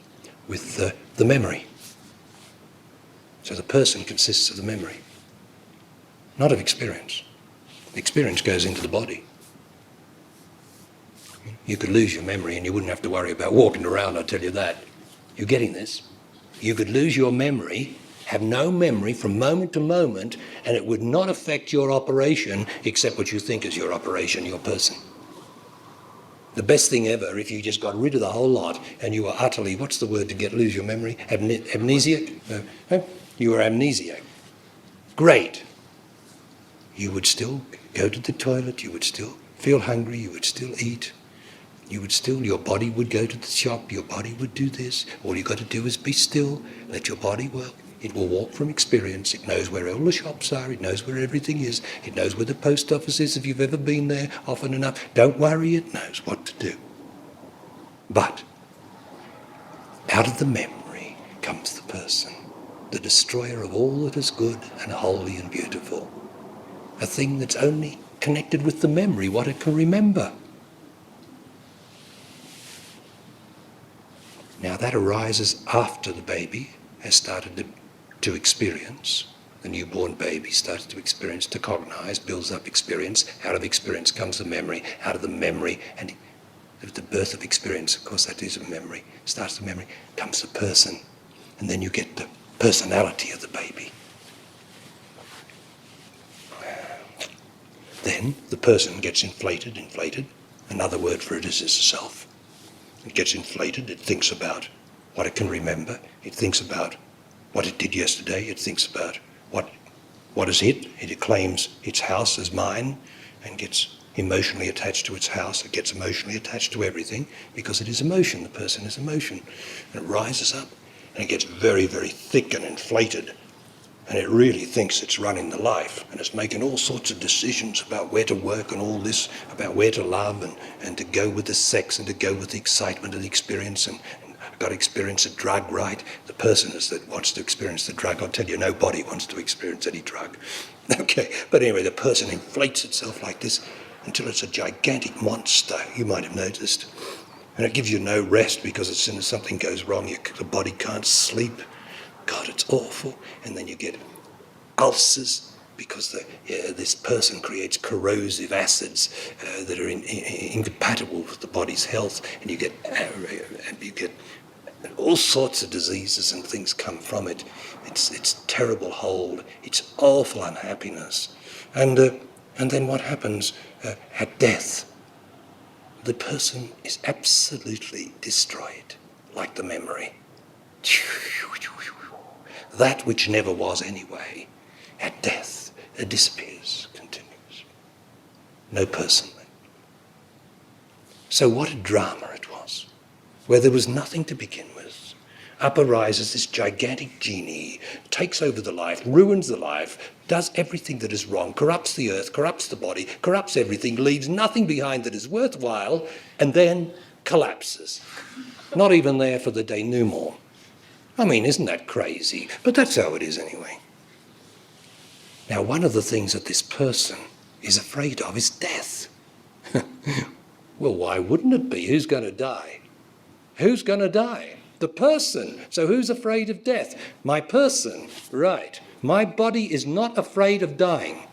with the memory. So the person consists of the memory, not of experience. The experience goes into the body. You could lose your memory and you wouldn't have to worry about walking around, I'll tell you that. You're getting this? You could lose your memory, have no memory from moment to moment, and it would not affect your operation except what you think is your operation, your person. The best thing ever, if you just got rid of the whole lot and you were utterly, what's the word to lose your memory? Amnesiac? You were amnesiac. Great. You would still go to the toilet, you would still feel hungry, you would still eat. Your body would go to the shop, your body would do this. All you got to do is be still, let your body work. It will walk from experience. It knows where all the shops are, it knows where everything is, it knows where the post office is if you've ever been there often enough. Don't worry, it knows what to do. But out of the memory comes the person, the destroyer of all that is good and holy and beautiful. A thing that's only connected with the memory, what it can remember. Now that arises after the baby has started to experience. The newborn baby starts to experience, to cognize, builds up experience. Out of experience comes the memory. Out of the memory, and the birth of experience, of course that is a memory, starts the memory, comes the person. And then you get the personality of the baby. Then the person gets inflated. Another word for it is a self. It gets inflated, it thinks about what it can remember, it thinks about what it did yesterday, it thinks about what is it claims its house as mine and gets emotionally attached to its house, it gets emotionally attached to everything because it is emotion, the person is emotion. And it rises up and it gets very, very thick and inflated And it really thinks it's running the life, and it's making all sorts of decisions about where to work and all this, about where to love and to go with the sex and to go with the excitement of the experience and I've got to experience a drug, right? The person is that wants to experience the drug. I'll tell you, nobody wants to experience any drug. Okay, but anyway, the person inflates itself like this until it's a gigantic monster, you might have noticed. And it gives you no rest because as soon as something goes wrong, the body can't sleep. God, it's awful. And then you get ulcers because this person creates corrosive acids that are incompatible with the body's health, and you get all sorts of diseases and things come from it. It's terrible hold. It's awful unhappiness. And then what happens at death? The person is absolutely destroyed, like the memory. That which never was anyway, at death, it disappears, continues. No person then. So what a drama it was, where there was nothing to begin with. Up arises this gigantic genie, takes over the life, ruins the life, does everything that is wrong, corrupts the earth, corrupts the body, corrupts everything, leaves nothing behind that is worthwhile, and then collapses. Not even there for the denouement. I mean, isn't that crazy? But that's how it is anyway. Now, one of the things that this person is afraid of is death. Well, why wouldn't it be? Who's going to die? Who's going to die? The person. So who's afraid of death? My person. Right. My body is not afraid of dying.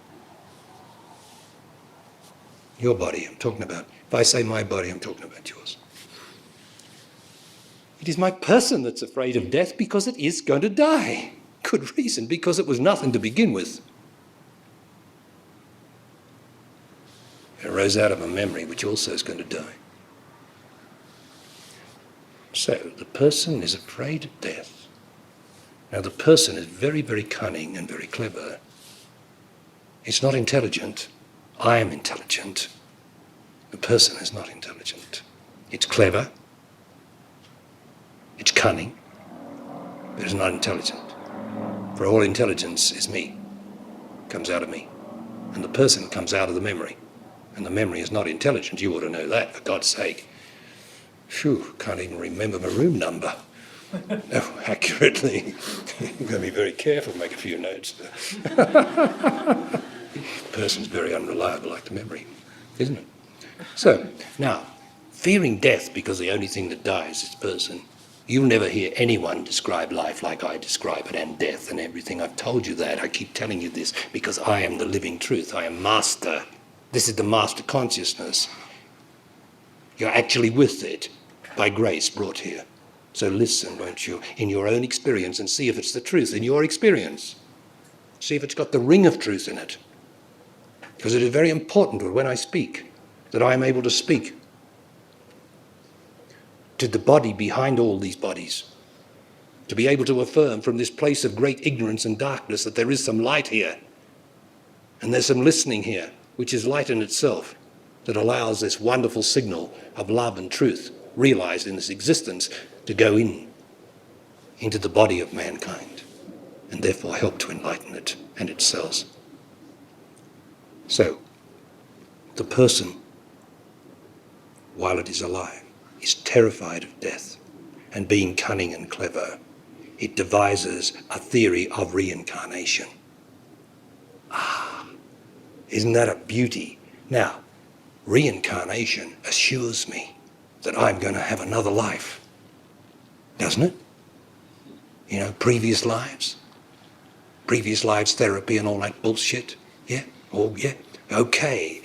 Your body, I'm talking about. If I say my body, I'm talking about yours. It is my person that's afraid of death because it is going to die. Good reason, because it was nothing to begin with. It arose out of a memory which also is going to die. So the person is afraid of death. Now the person is very, very cunning and very clever. It's not intelligent. I am intelligent. The person is not intelligent. It's clever. It's cunning, but it's not intelligent. For all intelligence is me, comes out of me. And the person comes out of the memory. And the memory is not intelligent. You ought to know that, for God's sake. Phew, can't even remember my room number. No, accurately. You've got to be very careful, make a few notes. The person's very unreliable, like the memory, isn't it? So, now, fearing death because the only thing that dies is person. You'll never hear anyone describe life like I describe it, and death and everything. I've told you that. I keep telling you this because I am the living truth. I am master. This is the master consciousness. You're actually with it by grace brought here. So listen, won't you, in your own experience and see if it's the truth in your experience. See if it's got the ring of truth in it. Because it is very important when I speak that I am able to speak to the body behind all these bodies, to be able to affirm from this place of great ignorance and darkness that there is some light here, and there's some listening here, which is light in itself, that allows this wonderful signal of love and truth realized in this existence to go into the body of mankind, and therefore help to enlighten it and its cells. So, the person, while it is alive, is terrified of death, and being cunning and clever, it devises a theory of reincarnation. Isn't that a beauty? Now, reincarnation assures me that I'm going to have another life, doesn't it? You know, previous lives therapy and all that bullshit. Yeah? Oh, yeah. Okay.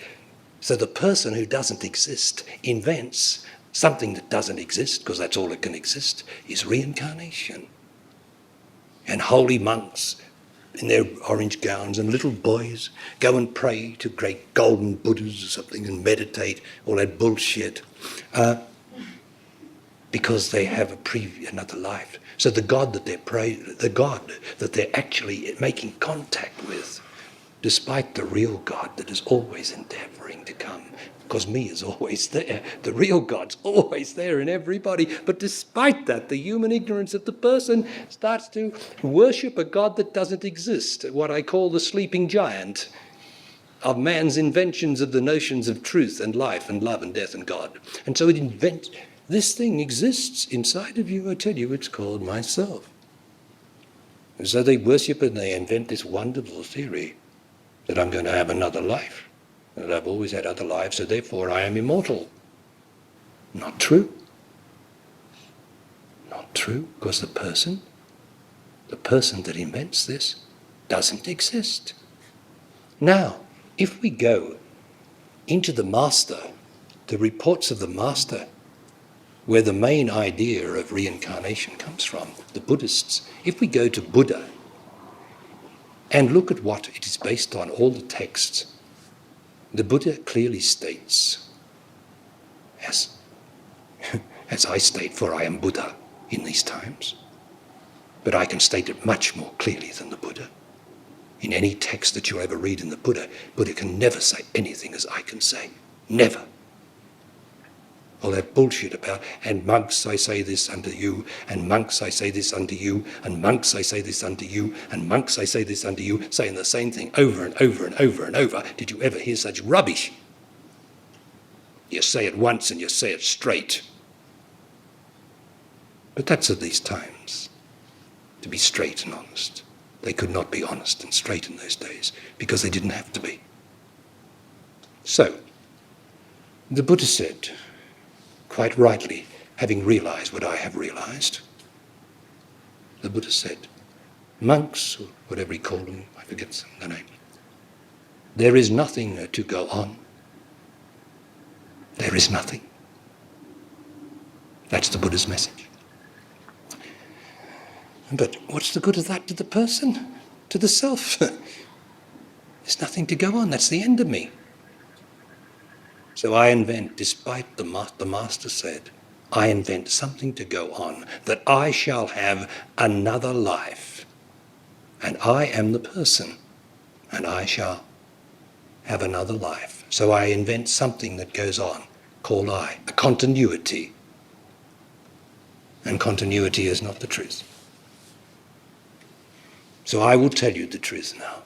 So the person who doesn't exist invents something that doesn't exist, because that's all that can exist, is reincarnation. And holy monks in their orange gowns and little boys go and pray to great golden Buddhas or something and meditate, all that bullshit, because they have another life. So the God that they're actually making contact with despite the real God that is always endeavoring to come. Because me is always there. The real God's always there in everybody. But despite that, the human ignorance of the person starts to worship a God that doesn't exist, what I call the sleeping giant of man's inventions of the notions of truth and life and love and death and God. And so it invents, this thing exists inside of you. I tell you, it's called myself. And so they worship and they invent this wonderful theory that I'm going to have another life. That I've always had other lives, so therefore I am immortal. Not true. Not true, because the person that invents this doesn't exist. Now, if we go into the Master, the reports of the Master, where the main idea of reincarnation comes from, the Buddhists, if we go to Buddha and look at what it is based on, all the texts, the Buddha clearly states, as I state, for I am Buddha in these times, but I can state it much more clearly than the Buddha. In any text that you ever read in the Buddha can never say anything as I can say. Never. All that bullshit about, and monks I say this unto you, and monks I say this unto you, and monks I say this unto you, and monks I say this unto you, saying the same thing over and over and over and over. Did you ever hear such rubbish? You say it once and you say it straight. But that's of these times, to be straight and honest. They could not be honest and straight in those days, because they didn't have to be. So, the Buddha said, quite rightly, having realized what I have realized, the Buddha said, monks, or whatever he called them, I forget the name, there is nothing to go on. There is nothing. That's the Buddha's message. But what's the good of that to the person, to the self? There's nothing to go on. That's the end of me. So I invent, despite the Master said, I invent something to go on, that I shall have another life. And I am the person, and I shall have another life. So I invent something that goes on, called I, a continuity. And continuity is not the truth. So I will tell you the truth now.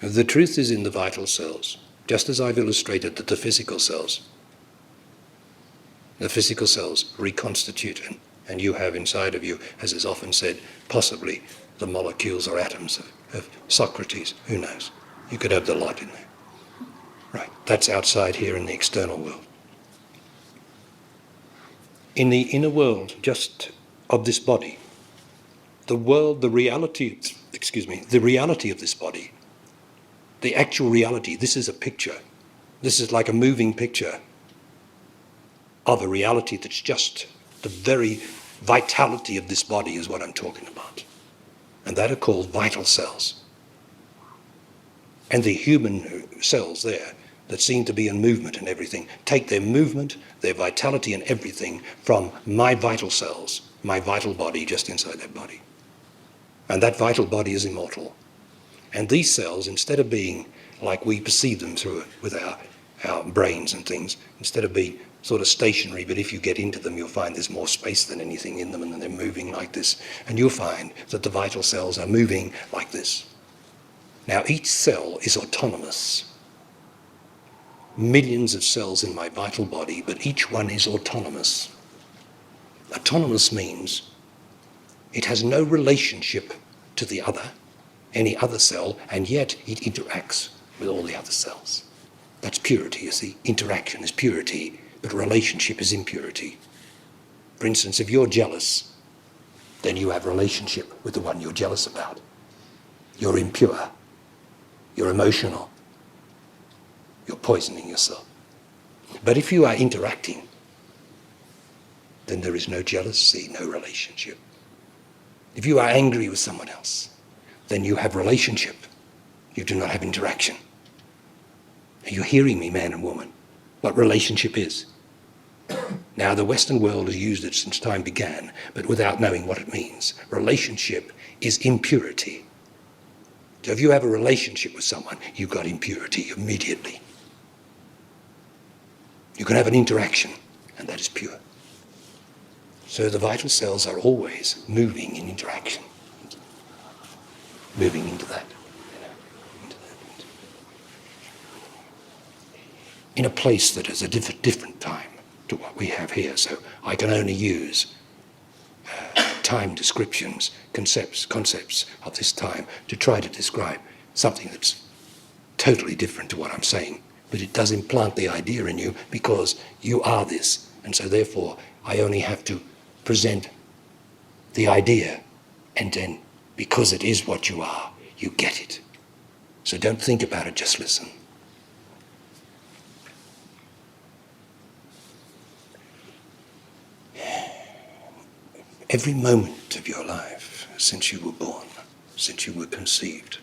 The truth is in the vital cells, just as I've illustrated that the physical cells reconstitute, and you have inside of you, as is often said, possibly the molecules or atoms of Socrates. Who knows? You could have the lot in there. Right, that's outside here in the external world. In the inner world, just of this body, the reality of this body, the actual reality, this is a picture. This is like a moving picture of a reality that's just the very vitality of this body is what I'm talking about. And that are called vital cells. And the human cells there that seem to be in movement and everything, take their movement, their vitality and everything from my vital cells, my vital body just inside that body. And that vital body is immortal. And these cells, instead of being like we perceive them through with our brains and things, instead of being sort of stationary, but if you get into them, you'll find there's more space than anything in them, and they're moving like this. And you'll find that the vital cells are moving like this. Now, each cell is autonomous. Millions of cells in my vital body, but each one is autonomous. Autonomous means it has no relationship to the other, any other cell, and yet it interacts with all the other cells. That's purity, you see. Interaction is purity, but relationship is impurity. For instance, if you're jealous, then you have relationship with the one you're jealous about. You're impure. You're emotional. You're poisoning yourself. But if you are interacting, then there is no jealousy, no relationship. If you are angry with someone else, then you have relationship. You do not have interaction. Are you hearing me, man and woman? What relationship is? Now, the Western world has used it since time began, but without knowing what it means. Relationship is impurity. So if you have a relationship with someone, you've got impurity immediately. You can have an interaction, and that is pure. So the vital cells are always moving in interaction, moving into that. In a place that is a different time to what we have here. So I can only use time descriptions, concepts of this time to try to describe something that's totally different to what I'm saying. But it does implant the idea in you because you are this. And so therefore I only have to present the idea, and then because it is what you are, you get it. So don't think about it, just listen. Every moment of your life since you were born, since you were conceived,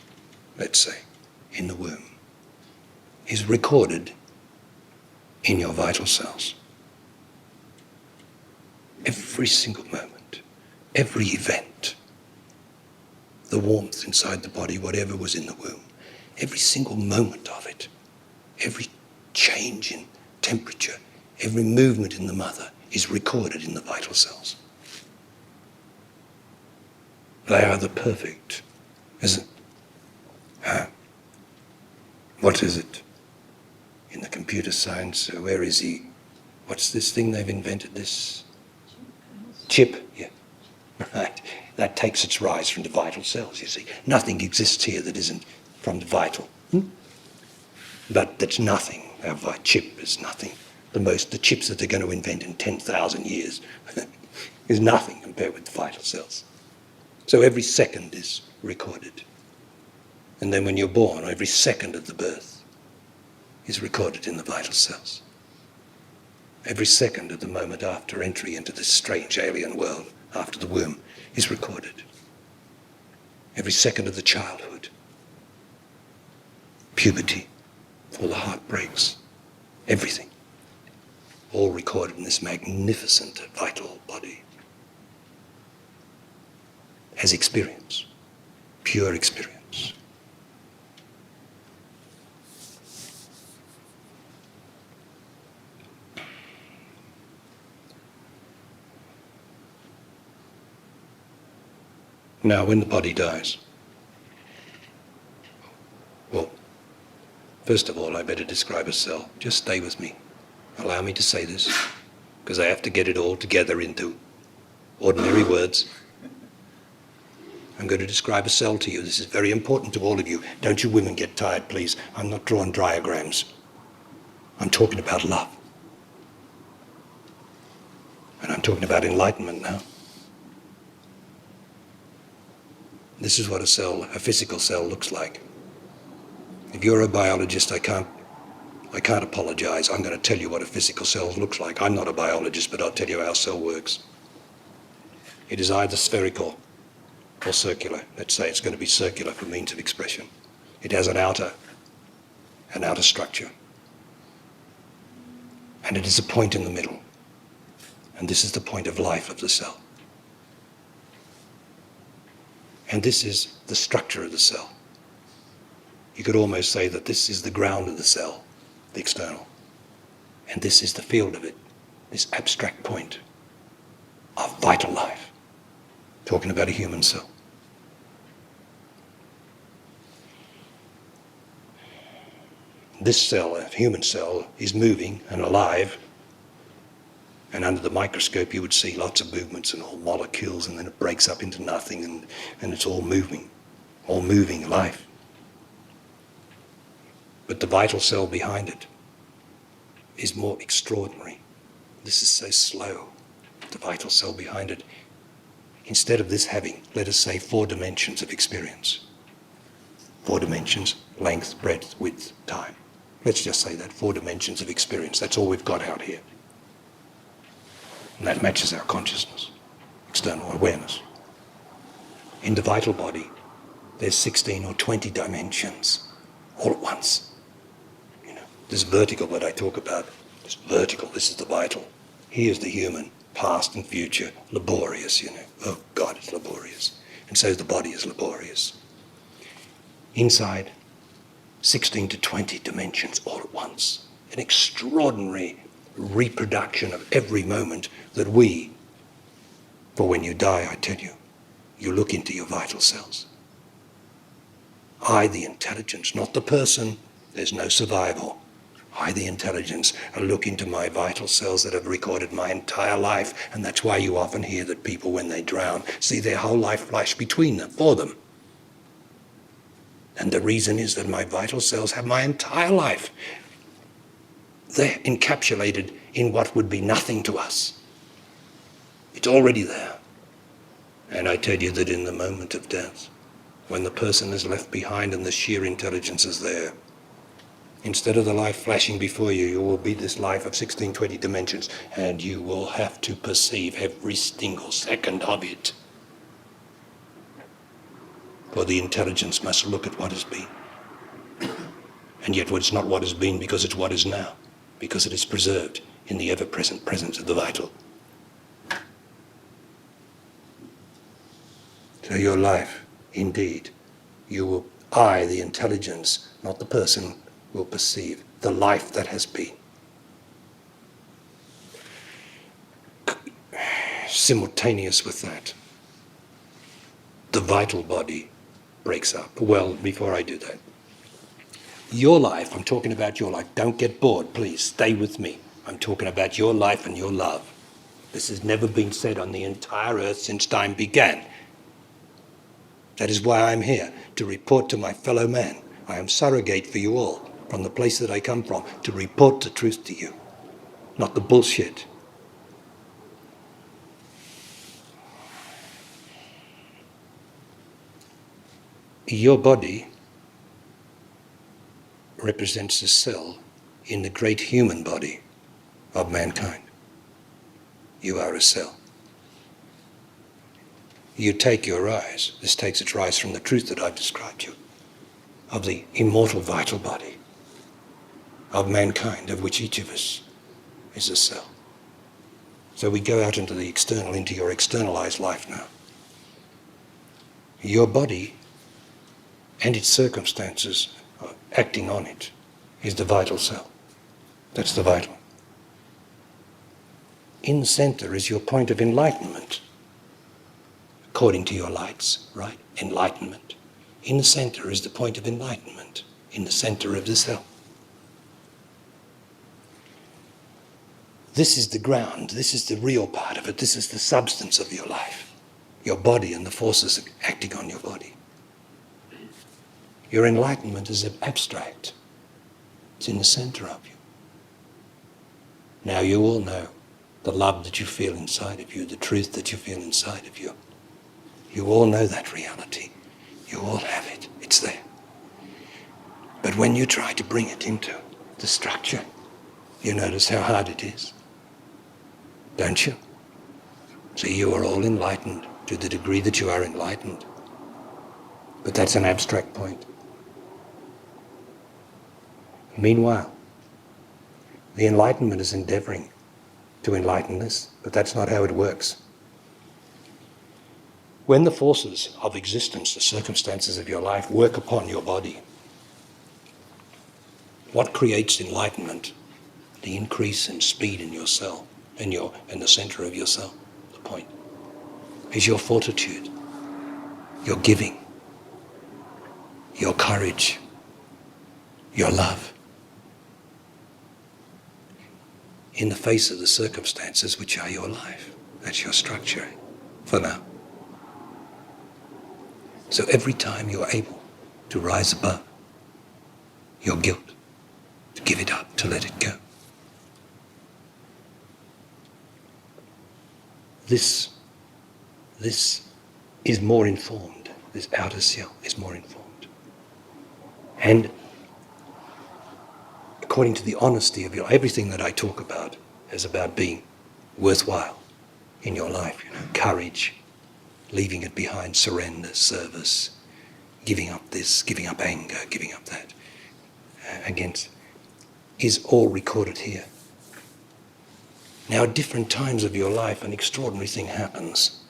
let's say, in the womb, is recorded in your vital cells. Every single moment, every event, the warmth inside the body, whatever was in the womb, every single moment of it, every change in temperature, every movement in the mother is recorded in the vital cells. They are the perfect, isn't it? What is it? In the computer science, where is he? What's this thing they've invented, this? Chip, yeah. Right. That takes its rise from the vital cells, you see. Nothing exists here that isn't from the vital. But that's nothing. Our chip is nothing. The chips that they're going to invent in 10,000 years is nothing compared with the vital cells. So every second is recorded. And then when you're born, every second of the birth is recorded in the vital cells. Every second of the moment after entry into this strange alien world, after the womb, is recorded. Every second of the childhood, puberty, before the heart breaks, everything, all recorded in this magnificent vital body as experience, pure experience. Now, when the body dies, well, first of all, I better describe a cell. Just stay with me. Allow me to say this, because I have to get it all together into ordinary words. I'm going to describe a cell to you. This is very important to all of you. Don't you women get tired, please. I'm not drawing diagrams. I'm talking about love. And I'm talking about enlightenment now. This is what a physical cell looks like. If you're a biologist, I can't apologize. I'm going to tell you what a physical cell looks like. I'm not a biologist, but I'll tell you how a cell works. It is either spherical or circular. Let's say it's going to be circular for means of expression. It has an outer structure. And it is a point in the middle. And this is the point of life of the cell. And this is the structure of the cell. You could almost say that this is the ground of the cell, the external. And this is the field of it, this abstract point of vital life. Talking about a human cell. This cell, a human cell, is moving and alive. And under the microscope you would see lots of movements and all molecules, and then it breaks up into nothing, and it's all moving life. But the vital cell behind it is more extraordinary. This is so slow, the vital cell behind it. Instead of this having, let us say, 4 dimensions of experience. 4 dimensions, length, breadth, width, time. Let's just say that, 4 dimensions of experience. That's all we've got out here. And that matches our consciousness, external awareness. In the vital body, there's 16 or 20 dimensions all at once. This vertical that I talk about, this vertical, this is the vital. Here's the human, past and future, laborious, Oh God, it's laborious. And so the body is laborious. inside 16 to 20 dimensions all at once. An extraordinary reproduction of every moment that we, for when you die, I tell you, you look into your vital cells. I, the intelligence, not the person, there's no survival. I, the intelligence, look into my vital cells that have recorded my entire life, and that's why you often hear that people, when they drown, see their whole life flash between them, for them. And the reason is that my vital cells have my entire life. They're encapsulated in what would be nothing to us. It's already there. And I tell you that in the moment of death, when the person is left behind and the sheer intelligence is there, instead of the life flashing before you, you will be this life of 16, 20 dimensions, and you will have to perceive every single second of it. For the intelligence must look at what has been. And yet it's not what has been, because it's what is now, because it is preserved in the ever-present presence of the vital. So your life, indeed, you will, I, the intelligence, not the person, will perceive the life that has been. Simultaneous with that, the vital body breaks up. Well, before I do that, your life, I'm talking about your life. Don't get bored, please. Stay with me. I'm talking about your life and your love. This has never been said on the entire earth since time began. That is why I'm here, to report to my fellow man. I am surrogate for you all, from the place that I come from, to report the truth to you, not the bullshit. Your body represents a cell in the great human body of mankind. You are a cell. You take your rise, this takes its rise from the truth that I've described you, of the immortal vital body of mankind, of which each of us is a cell. So we go out into the external, into your externalized life now. Your body and its circumstances acting on it is the vital cell. That's the vital. In the center is your point of enlightenment, according to your lights, right? Enlightenment. In the center is the point of enlightenment, in the center of the cell. This is the ground, this is the real part of it, this is the substance of your life, your body and the forces acting on your body. Your enlightenment is abstract. It's in the center of you. Now you all know the love that you feel inside of you, the truth that you feel inside of you. You all know that reality. You all have it. It's there. But when you try to bring it into the structure, you notice how hard it is. Don't you? See, you are all enlightened to the degree that you are enlightened. But that's an abstract point. Meanwhile, the enlightenment is endeavoring to enlighten this, but that's not how it works. When the forces of existence, the circumstances of your life, work upon your body, what creates enlightenment? The increase in speed in your cell, in the center of your cell, the point, is your fortitude, your giving, your courage, your love. In the face of the circumstances which are your life. That's your structure for now. So every time you're able to rise above your guilt, to give it up, to let it go, this is more informed. This outer cell is more informed. And according to the honesty of everything that I talk about is about being worthwhile in your life, courage, leaving it behind, surrender, service, giving up this, giving up anger, giving up that, against, is all recorded here. Now at different times of your life, an extraordinary thing happens.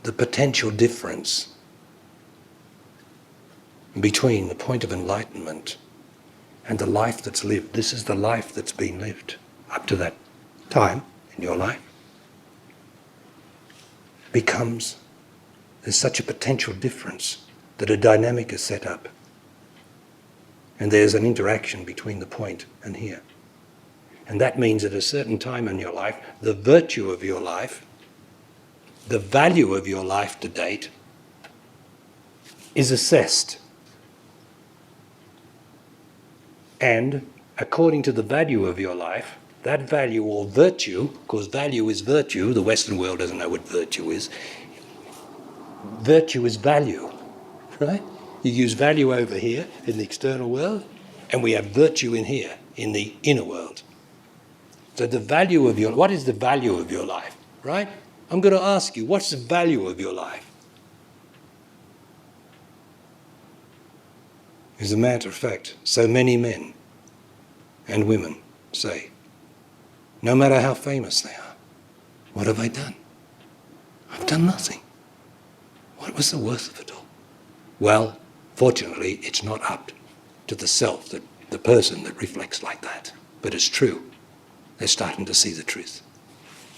the potential difference between the point of enlightenment and the life that's lived. This is the life that's been lived up to that time in your life. There's such a potential difference that a dynamic is set up. And there's an interaction between the point and here. And that means at a certain time in your life, the virtue of your life, the value of your life to date, is assessed. And according to the value of your life, that value or virtue, because value is virtue, the Western world doesn't know what virtue is. Virtue is value, right? You use value over here in the external world, and we have virtue in here, in the inner world. So the value of what is the value of your life, right? I'm going to ask you, what's the value of your life? As a matter of fact, so many men and women say, no matter how famous they are, what have I done? I've done nothing. What was the worth of it all? Well, fortunately, it's not up to the self, the person that reflects like that. But it's true. They're starting to see the truth.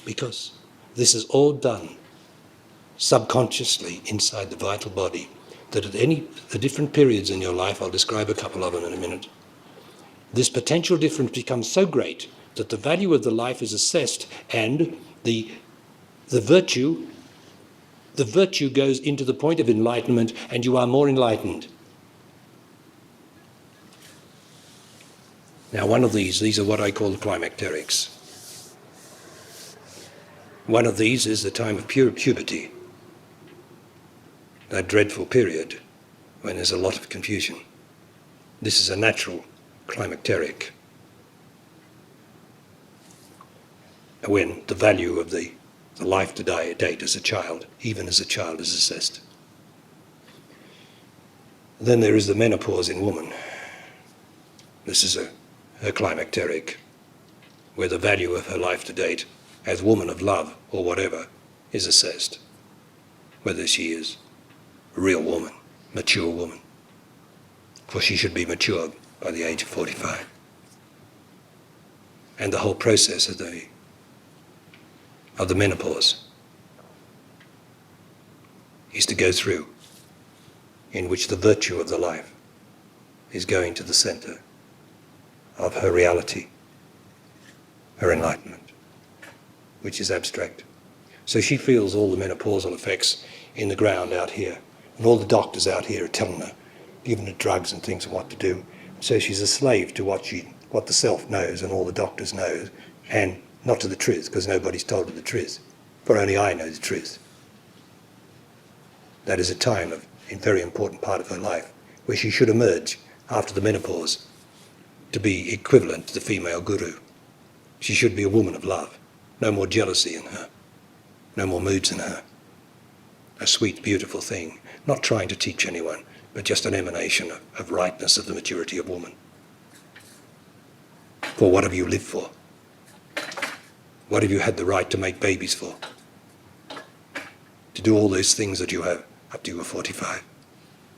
Because this is all done subconsciously inside the vital body, that at the different periods in your life, I'll describe a couple of them in a minute, this potential difference becomes so great that the value of the life is assessed, and the virtue goes into the point of enlightenment, and you are more enlightened. Now, one of these are what I call the climacterics. One of these is the time of puberty, that dreadful period when there's a lot of confusion. This is a natural climacteric, when the value of the life to date as a child, even as a child, is assessed. Then there is the menopause in woman. This is her climacteric, where the value of her life to date as woman of love or whatever is assessed, whether she is a real woman, mature woman, for she should be mature by the age of 45. And the whole process of the menopause is to go through, in which the virtue of the life is going to the center of her reality, her enlightenment, which is abstract. So she feels all the menopausal effects in the ground out here, and all the doctors out here are telling her, giving her drugs and things and what to do. So she's a slave to what the self knows and all the doctors know, and not to the truth, because nobody's told her the truth, for only I know the truth. That is a time a very important part of her life, where she should emerge after the menopause to be equivalent to the female guru. She should be a woman of love, no more jealousy in her, no more moods in her. A sweet, beautiful thing, not trying to teach anyone, but just an emanation of rightness, of the maturity of woman. For what have you lived for? What have you had the right to make babies for? To do all those things that you have up to you were 45,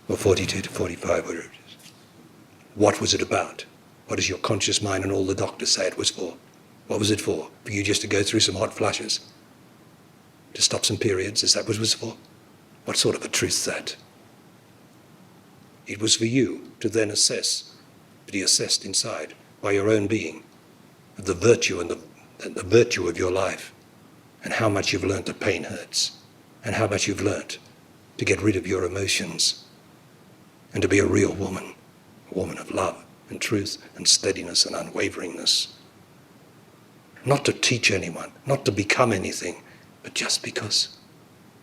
or 42 to 45, whatever it is. What was it about? What does your conscious mind and all the doctors say it was for? What was it for? For you just to go through some hot flushes? To stop some periods? Is that what it was for? What sort of a truth is that? It was for you to then assess, be assessed inside by your own being, of the virtue and the virtue of your life, and how much you've learnt that pain hurts, and how much you've learnt to get rid of your emotions, and to be a real woman, a woman of love and truth and steadiness and unwaveringness. Not to teach anyone, not to become anything, but just because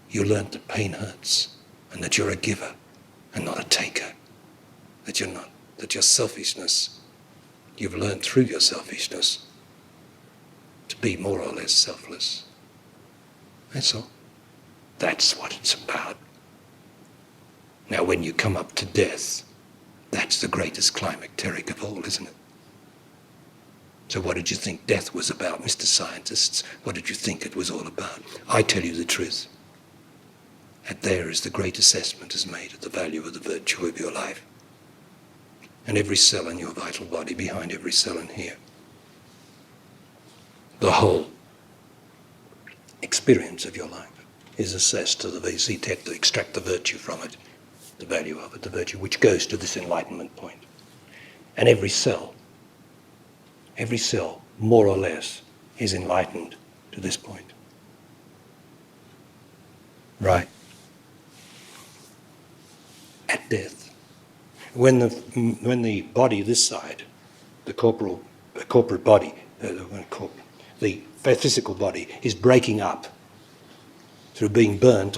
you learnt that pain hurts, and that you're a giver and not a taker, that your selfishness, you've learned through your selfishness to be more or less selfless. That's all. That's what it's about. Now when you come up to death, that's the greatest climacteric of all, isn't it? So what did you think death was about, Mr. Scientists? What did you think it was all about? I tell you the truth. And there is the great assessment is made of the value of the virtue of your life. And every cell in your vital body, behind every cell in here, the whole experience of your life is assessed to the VC-TET to extract the virtue from it, the value of it, the virtue which goes to this enlightenment point. And every cell, more or less, is enlightened to this point. Right? At death, when the body this side, the corporate body, the physical body is breaking up through being burnt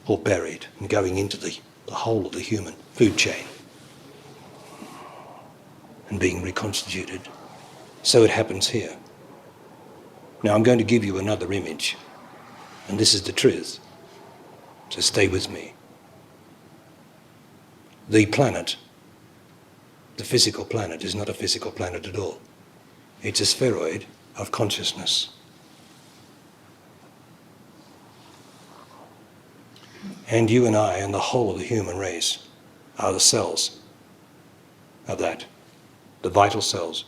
or buried and going into the whole of the human food chain and being reconstituted. So it happens here. Now I'm going to give you another image, and this is the truth, so stay with me. The planet, the physical planet, is not a physical planet at all. It's a spheroid of consciousness. And you and I and the whole of the human race are the cells of that, the vital cells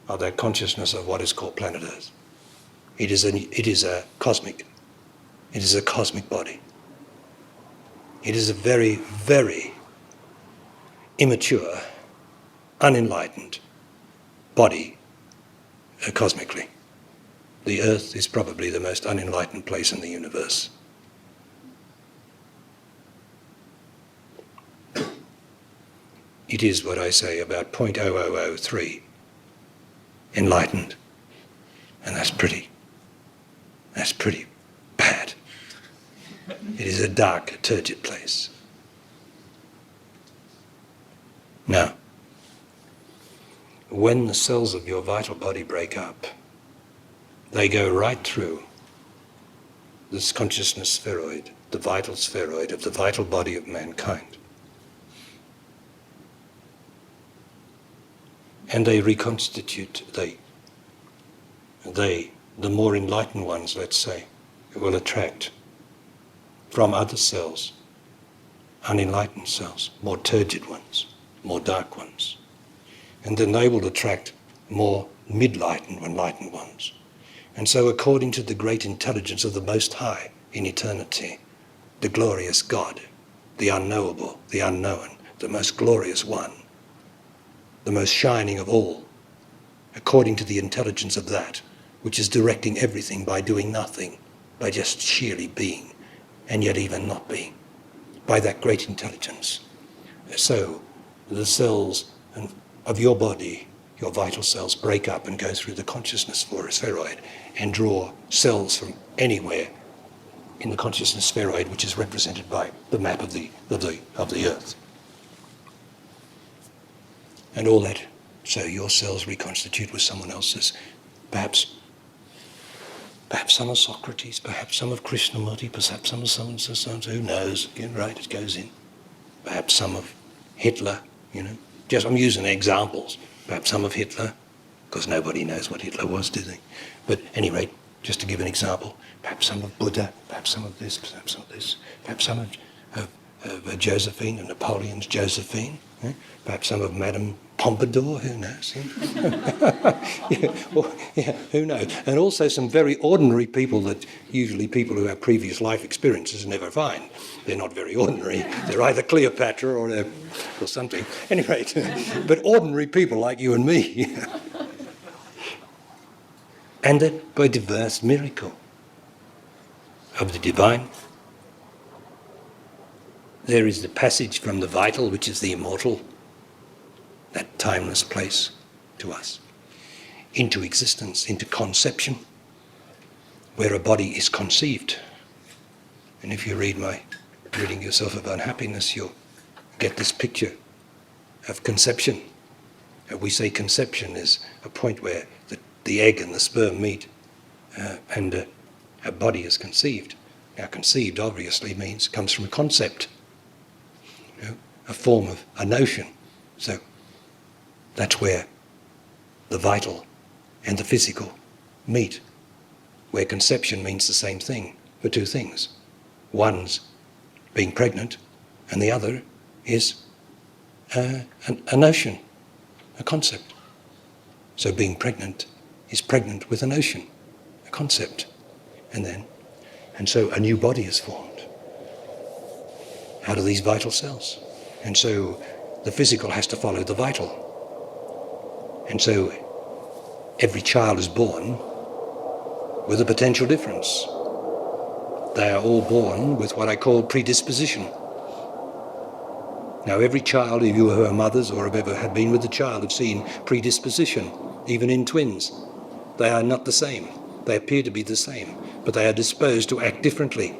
of that consciousness of what is called planet Earth. It is a cosmic body. It is a very, very immature, unenlightened body cosmically. The Earth is probably the most unenlightened place in the universe. It is what I say about 0.0003 enlightened, and that's pretty bad. It is a dark, turgid place. Now, when the cells of your vital body break up, they go right through this consciousness spheroid, the vital spheroid of the vital body of mankind. And they reconstitute, the more enlightened ones, let's say, will attract from other cells, unenlightened cells, more turgid ones, more dark ones. And then they will attract more enlightened ones. And so according to the great intelligence of the Most High in eternity, the glorious God, the unknowable, the unknown, the most glorious one, the most shining of all, according to the intelligence of that, which is directing everything by doing nothing, by just sheerly being, and yet even not being, by that great intelligence. So the cells of your body, your vital cells, break up and go through the consciousness spheroid and draw cells from anywhere in the consciousness spheroid, which is represented by the map of the Earth. And all that, so your cells reconstitute with someone else's, perhaps some of Socrates, perhaps some of Krishnamurti, perhaps some of so-and-so, who knows, right, it goes in. Perhaps some of Hitler, just I'm using examples, perhaps some of Hitler, because nobody knows what Hitler was, do they? But at any rate, just to give an example, perhaps some of Buddha, perhaps some of this, perhaps some of this, perhaps some of Josephine and Napoleon's Josephine, perhaps some of Madame Pompadour, who knows? Who knows? And also some very ordinary people that usually people who have previous life experiences never find. They're not very ordinary. They're either Cleopatra or something. Anyway, but ordinary people like you and me. And that by diverse miracle of the divine, there is the passage from the vital, which is the immortal, that timeless place to us, into existence, into conception, where a body is conceived. And if you read my reading yourself of unhappiness, you'll get this picture of conception. We say conception is a point where the egg and the sperm meet and a body is conceived. Now conceived obviously comes from a concept, a form of a notion. So that's where the vital and the physical meet, where conception means the same thing for two things. One's being pregnant, and the other is a notion, a concept. So being pregnant is pregnant with a notion, a concept. And so a new body is formed out of these vital cells. And so the physical has to follow the vital. And so every child is born with a potential difference. They are all born with what I call predisposition. Now every child, if you are mothers or have ever had been with a child, have seen predisposition, even in twins. They are not the same. They appear to be the same, but they are disposed to act differently.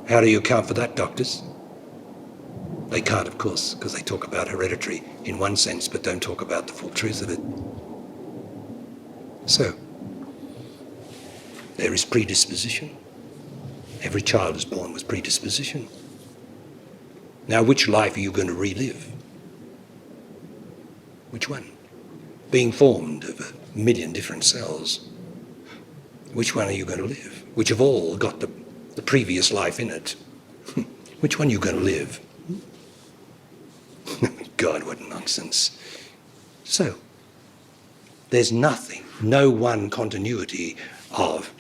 How do you account for that, doctors? They can't, of course, because they talk about hereditary in one sense, but don't talk about the full truth of it. So, there is predisposition. Every child is born with predisposition. Now, which life are you going to relive? Which one? Being formed of 1 million different cells. Which one are you going to live? Which have all got the previous life in it? Which one are you going to live? God, what nonsense. So, there's nothing, no one continuity of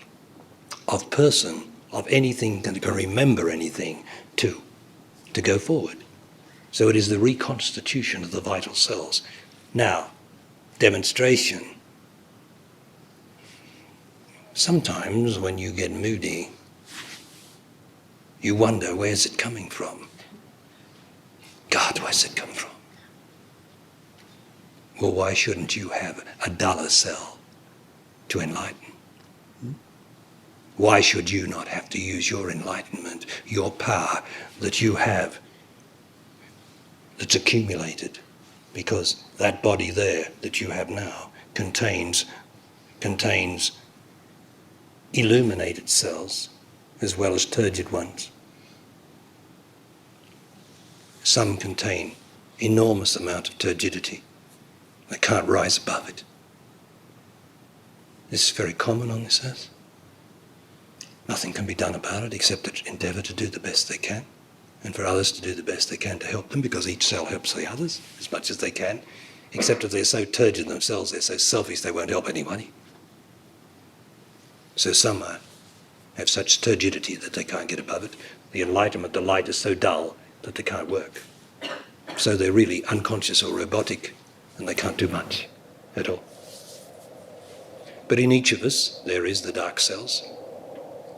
person, of anything that can remember anything to go forward. So it is the reconstitution of the vital cells. Now, demonstration. Sometimes when you get moody, you wonder, where's it coming from? God, where's it come from? Well, why shouldn't you have a duller cell to enlighten? Why should you not have to use your enlightenment, your power that you have, that's accumulated? Because that body there that you have now contains illuminated cells as well as turgid ones. Some contain enormous amount of turgidity. They can't rise above it. This is very common on this earth. Nothing can be done about it except to endeavour to do the best they can, and for others to do the best they can to help them, because each cell helps the others as much as they can, except if they're so turgid themselves, they're so selfish, they won't help anybody. So some have such turgidity that they can't get above it. The enlightenment, the light is so dull that they can't work. So they're really unconscious or robotic, and they can't do much at all. But in each of us, there is the dark cells,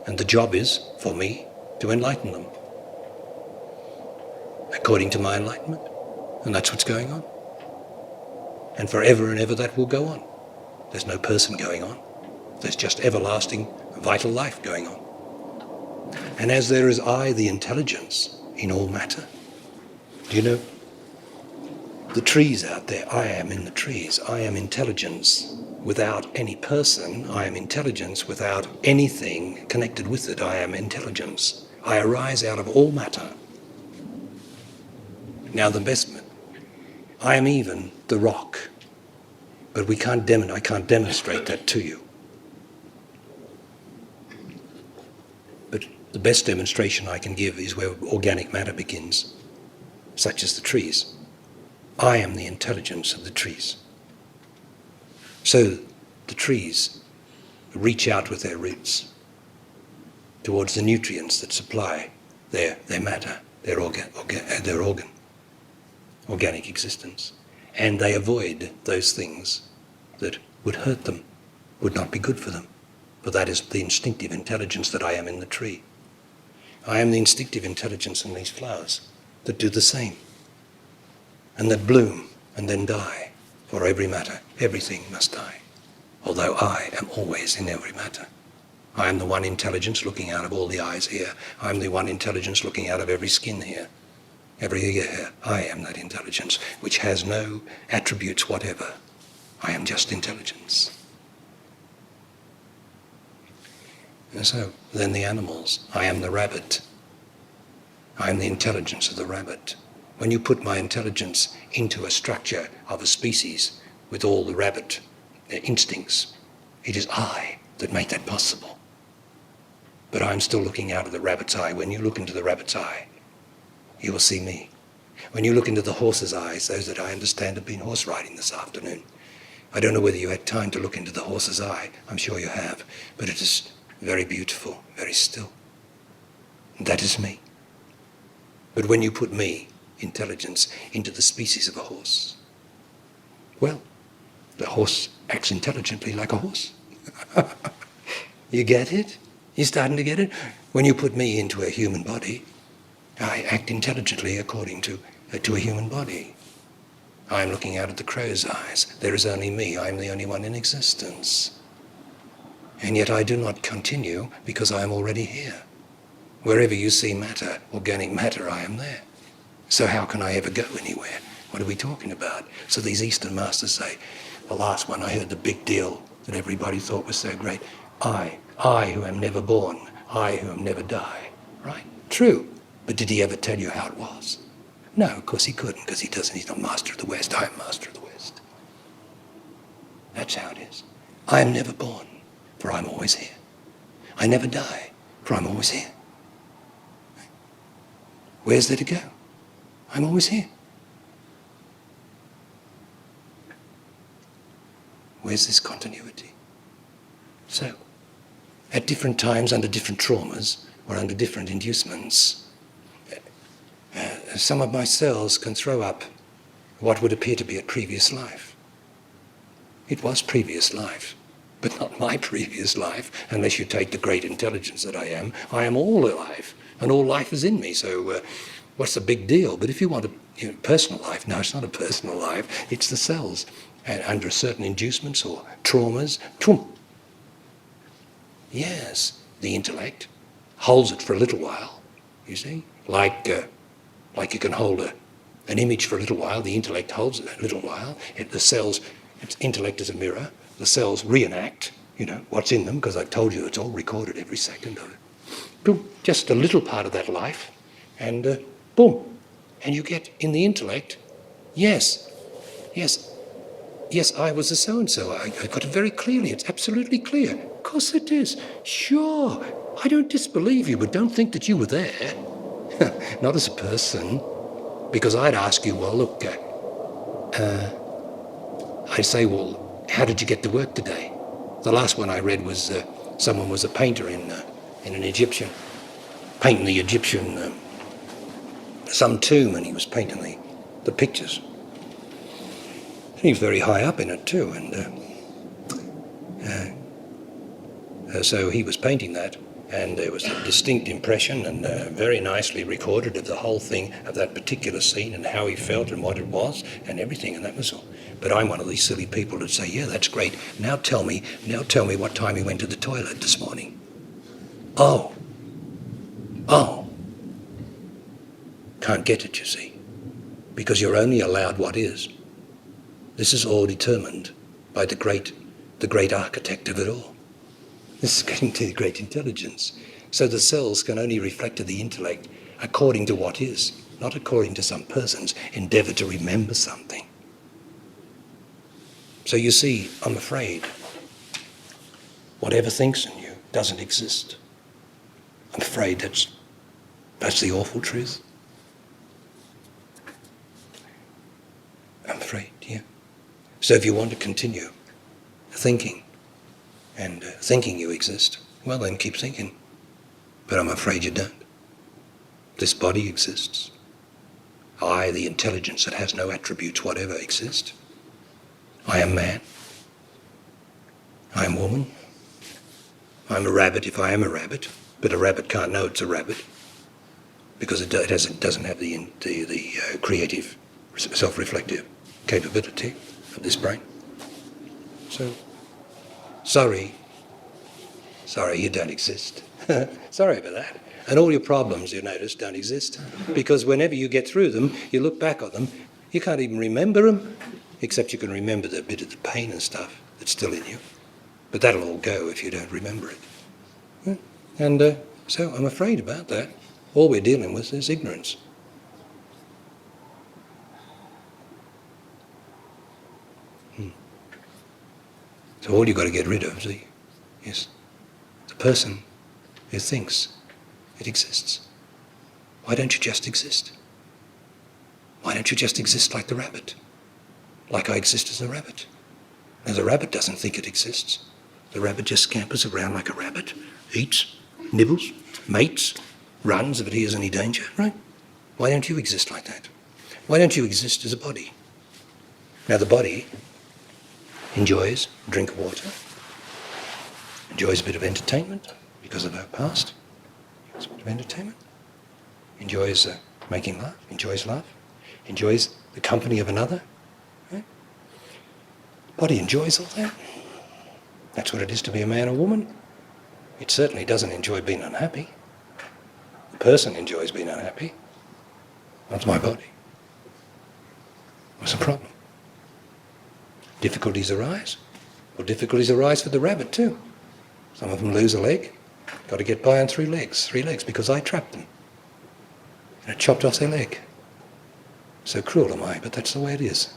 and the job is, for me, to enlighten them according to my enlightenment. And that's what's going on. And forever and ever that will go on. There's no person going on. There's just everlasting, vital life going on. And as there is I, the intelligence, in all matter. Do you know? The trees out there, I am in the trees. I am intelligence without any person. I am intelligence without anything connected with it. I am intelligence. I arise out of all matter. Now the best, I am even the rock, but I can't demonstrate that to you. But the best demonstration I can give is where organic matter begins, such as the trees. I am the intelligence of the trees. So the trees reach out with their roots towards the nutrients that supply their matter, their organic existence. And they avoid those things that would hurt them, would not be good for them. For that is the instinctive intelligence that I am in the tree. I am the instinctive intelligence in these flowers that do the same, and that bloom and then die. For every matter, everything must die. Although I am always in every matter. I am the one intelligence looking out of all the eyes here. I am the one intelligence looking out of every skin here, every ear here. I am that intelligence which has no attributes whatever. I am just intelligence. And so, then the animals. I am the rabbit. I am the intelligence of the rabbit. When you put my intelligence into a structure of a species with all the rabbit instincts, it is I that make that possible. But I'm still looking out of the rabbit's eye. When you look into the rabbit's eye, you will see me. When you look into the horse's eyes, those that I understand have been horse riding this afternoon, I don't know whether you had time to look into the horse's eye. I'm sure you have. But it is very beautiful, very still. And that is me. But when you put me, intelligence, into the species of a horse, well, the horse acts intelligently like a horse. You get it? You're starting to get it? When you put me into a human body, I act intelligently according to a human body. I'm looking out at the crow's eyes. There is only me. I'm the only one in existence. And yet I do not continue because I am already here. Wherever you see matter, organic matter, I am there. So how can I ever go anywhere? What are we talking about? So these Eastern masters say, the last one I heard, the big deal that everybody thought was so great, I who am never born, I who am never die. Right? True. But did he ever tell you how it was? No, of course he couldn't, because he doesn't. He's not master of the West. I am master of the West. That's how it is. I am never born, for I'm always here. I never die, for I'm always here. Where's there to go? I'm always here. Where's this continuity? So, at different times, under different traumas, or under different inducements, some of my cells can throw up what would appear to be a previous life. It was previous life, but not my previous life, unless you take the great intelligence that I am. I am all alive, and all life is in me, so what's the big deal? But if you want a personal life, no, it's not a personal life, it's the cells. And under certain inducements or traumas, yes, the intellect holds it for a little while, you see, like you can hold an image for a little while. The intellect holds it a little while. The cells, its intellect is a mirror. The cells reenact, what's in them, because I've told you it's all recorded every second of it. Boom, just a little part of that life, and boom, and you get in the intellect, yes, I was a so-and-so. I got it very clearly. It's absolutely clear. Of course it is. Sure. I don't disbelieve you, but don't think that you were there. Not as a person. Because I'd ask you, well, look, I'd say, well, how did you get to work today? The last one I read was someone was a painter in an Egyptian, painting the Egyptian, some tomb, and he was painting the pictures. He was very high up in it too, and so he was painting that, and there was a distinct impression and very nicely recorded of the whole thing, of that particular scene and how he felt and what it was and everything, and that was all. But I'm one of these silly people that say, yeah, that's great. Now tell me what time he went to the toilet this morning. Oh. Can't get it, you see, because you're only allowed what is. This is all determined by the great architect of it all. This is getting to the great intelligence. So the cells can only reflect to the intellect according to what is, not according to some person's endeavor to remember something. So you see, I'm afraid, whatever thinks in you doesn't exist. I'm afraid that's the awful truth. I'm afraid, yeah. So if you want to continue thinking, and thinking you exist, well then keep thinking. But I'm afraid you don't. This body exists. I, the intelligence that has no attributes whatever, exist. I am man. I am woman. I'm a rabbit if I am a rabbit, but a rabbit can't know it's a rabbit because it doesn't have the creative, self-reflective capability of this brain. So, sorry, you don't exist. Sorry about that. And all your problems, you notice, don't exist. Because whenever you get through them, you look back on them, you can't even remember them, except you can remember the bit of the pain and stuff that's still in you. But that'll all go if you don't remember it. And so I'm afraid about that. All we're dealing with is ignorance. So all you've got to get rid of is the person who thinks it exists. Why don't you just exist? Why don't you just exist like the rabbit? Like I exist as a rabbit. Now the rabbit doesn't think it exists. The rabbit just scampers around like a rabbit, eats, nibbles, mates, runs if it hears any danger, right? Why don't you exist like that? Why don't you exist as a body? Now the body enjoys a drink of water, enjoys a bit of entertainment because of our past, enjoys a bit of entertainment, enjoys making love, enjoys the company of another. Right? Body enjoys all that. That's what it is to be a man or woman. It certainly doesn't enjoy being unhappy. The person enjoys being unhappy. Not my body. What's the problem? Difficulties arise. Well, difficulties arise for the rabbit too. Some of them lose a leg. Got to get by on 3 legs. 3 legs because I trapped them. And I chopped off their leg. So cruel am I, but that's the way it is.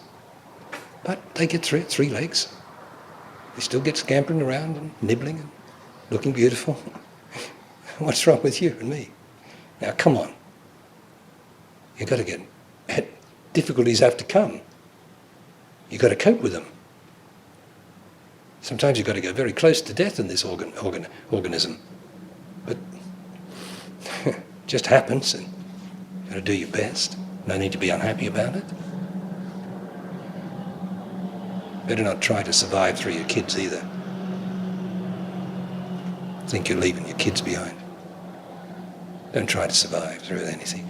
But they get through it, 3 legs. They still get scampering around and nibbling and looking beautiful. What's wrong with you and me? Now come on. You've got to get... Difficulties have to come. You've got to cope with them. Sometimes you've got to go very close to death in this organism. But it just happens, and you've got to do your best. No need to be unhappy about it. Better not try to survive through your kids either. Think you're leaving your kids behind. Don't try to survive through anything.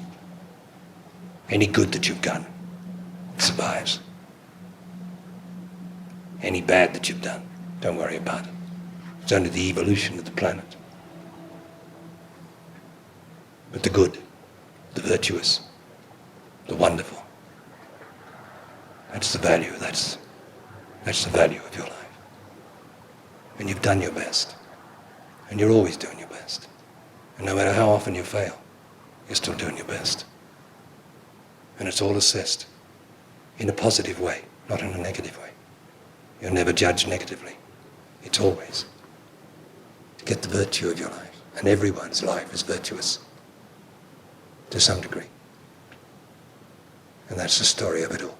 Any good that you've done survives. Any bad that you've done, don't worry about it. It's only the evolution of the planet. But the good, the virtuous, the wonderful, that's the value, that's the value of your life. And you've done your best. And you're always doing your best. And no matter how often you fail, you're still doing your best. And it's all assessed in a positive way, not in a negative way. You're never judged negatively. It's always to get the virtue of your life. And everyone's life is virtuous to some degree. And that's the story of it all.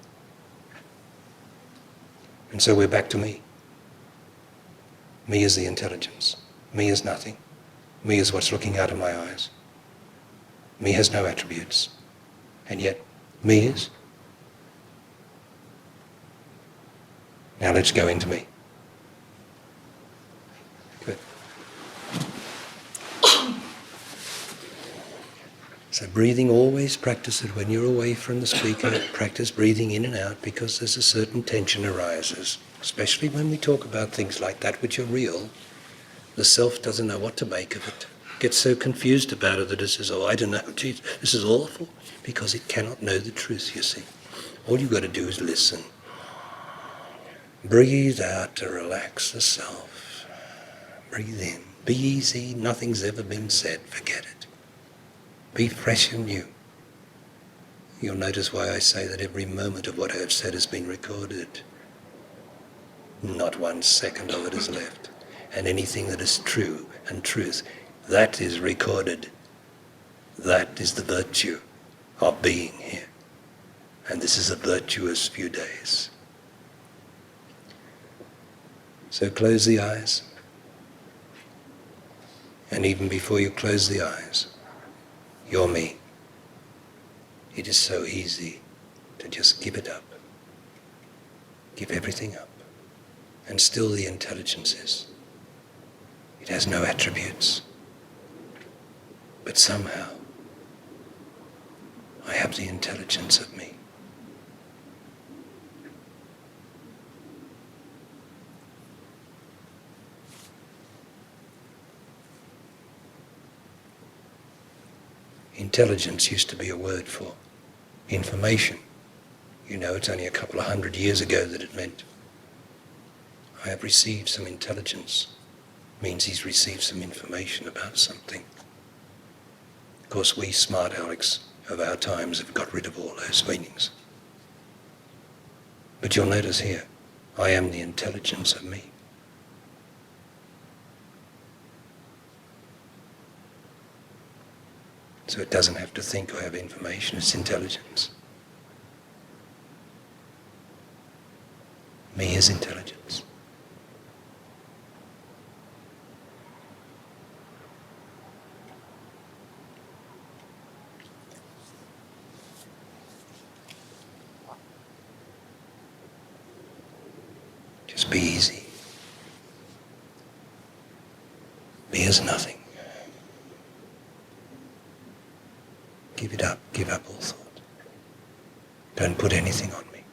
And so we're back to me. Me is the intelligence. Me is nothing. Me is what's looking out of my eyes. Me has no attributes. And yet, me is. Now let's go into me. Good. So breathing, always practice it when you're away from the speaker. Practice breathing in and out because there's a certain tension arises. Especially when we talk about things like that which are real. The self doesn't know what to make of it. Gets so confused about it that it says, oh, I don't know, geez, this is awful. Because it cannot know the truth, you see. All you've got to do is listen. Breathe out to relax the self. Breathe in. Be easy. Nothing's ever been said. Forget it. Be fresh and new. You'll notice why I say that every moment of what I have said has been recorded. Not 1 second of it is left. And anything that is true and truth, that is recorded. That is the virtue of being here. And this is a virtuous few days. So close the eyes. And even before you close the eyes, you're me. It is so easy to just give it up. Give everything up. And still the intelligence is. It has no attributes. But somehow, I have the intelligence of me. Intelligence used to be a word for information. You know, it's only a couple of 100 years ago that it meant, I have received some intelligence. Means he's received some information about something. Of course, we smart Alex of our times have got rid of all those meanings. But you'll notice here, I am the intelligence of me. So it doesn't have to think or have information, it's intelligence. Me is intelligence. Just be easy. Be as nothing. Give it up, give up all thought. Don't put anything on me.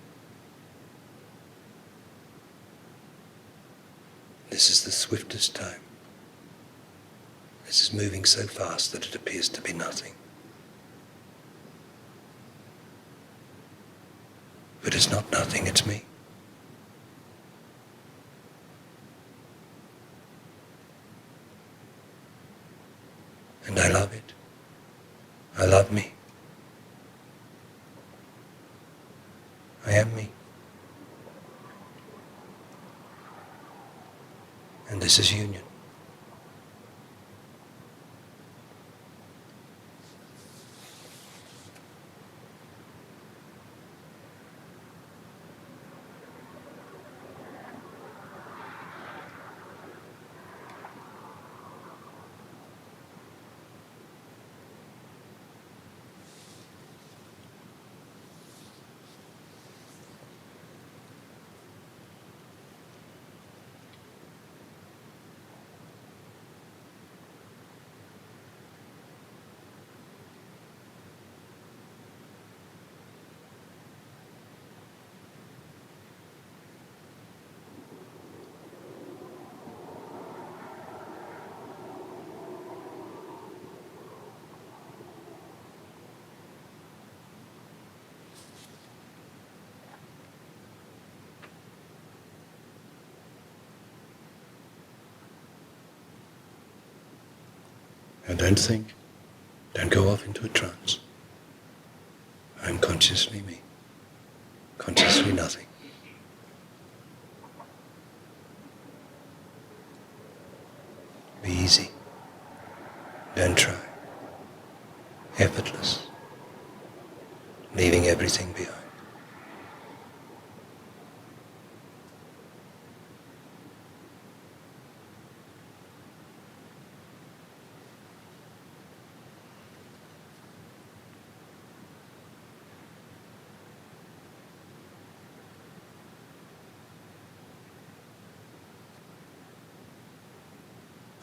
This is the swiftest time. This is moving so fast that it appears to be nothing. But it's not nothing, it's me. And I love it. I love me. I am me. And this is union. And don't think, don't go off into a trance. I'm consciously me, consciously nothing. Be easy, don't try, effortless, leaving everything behind.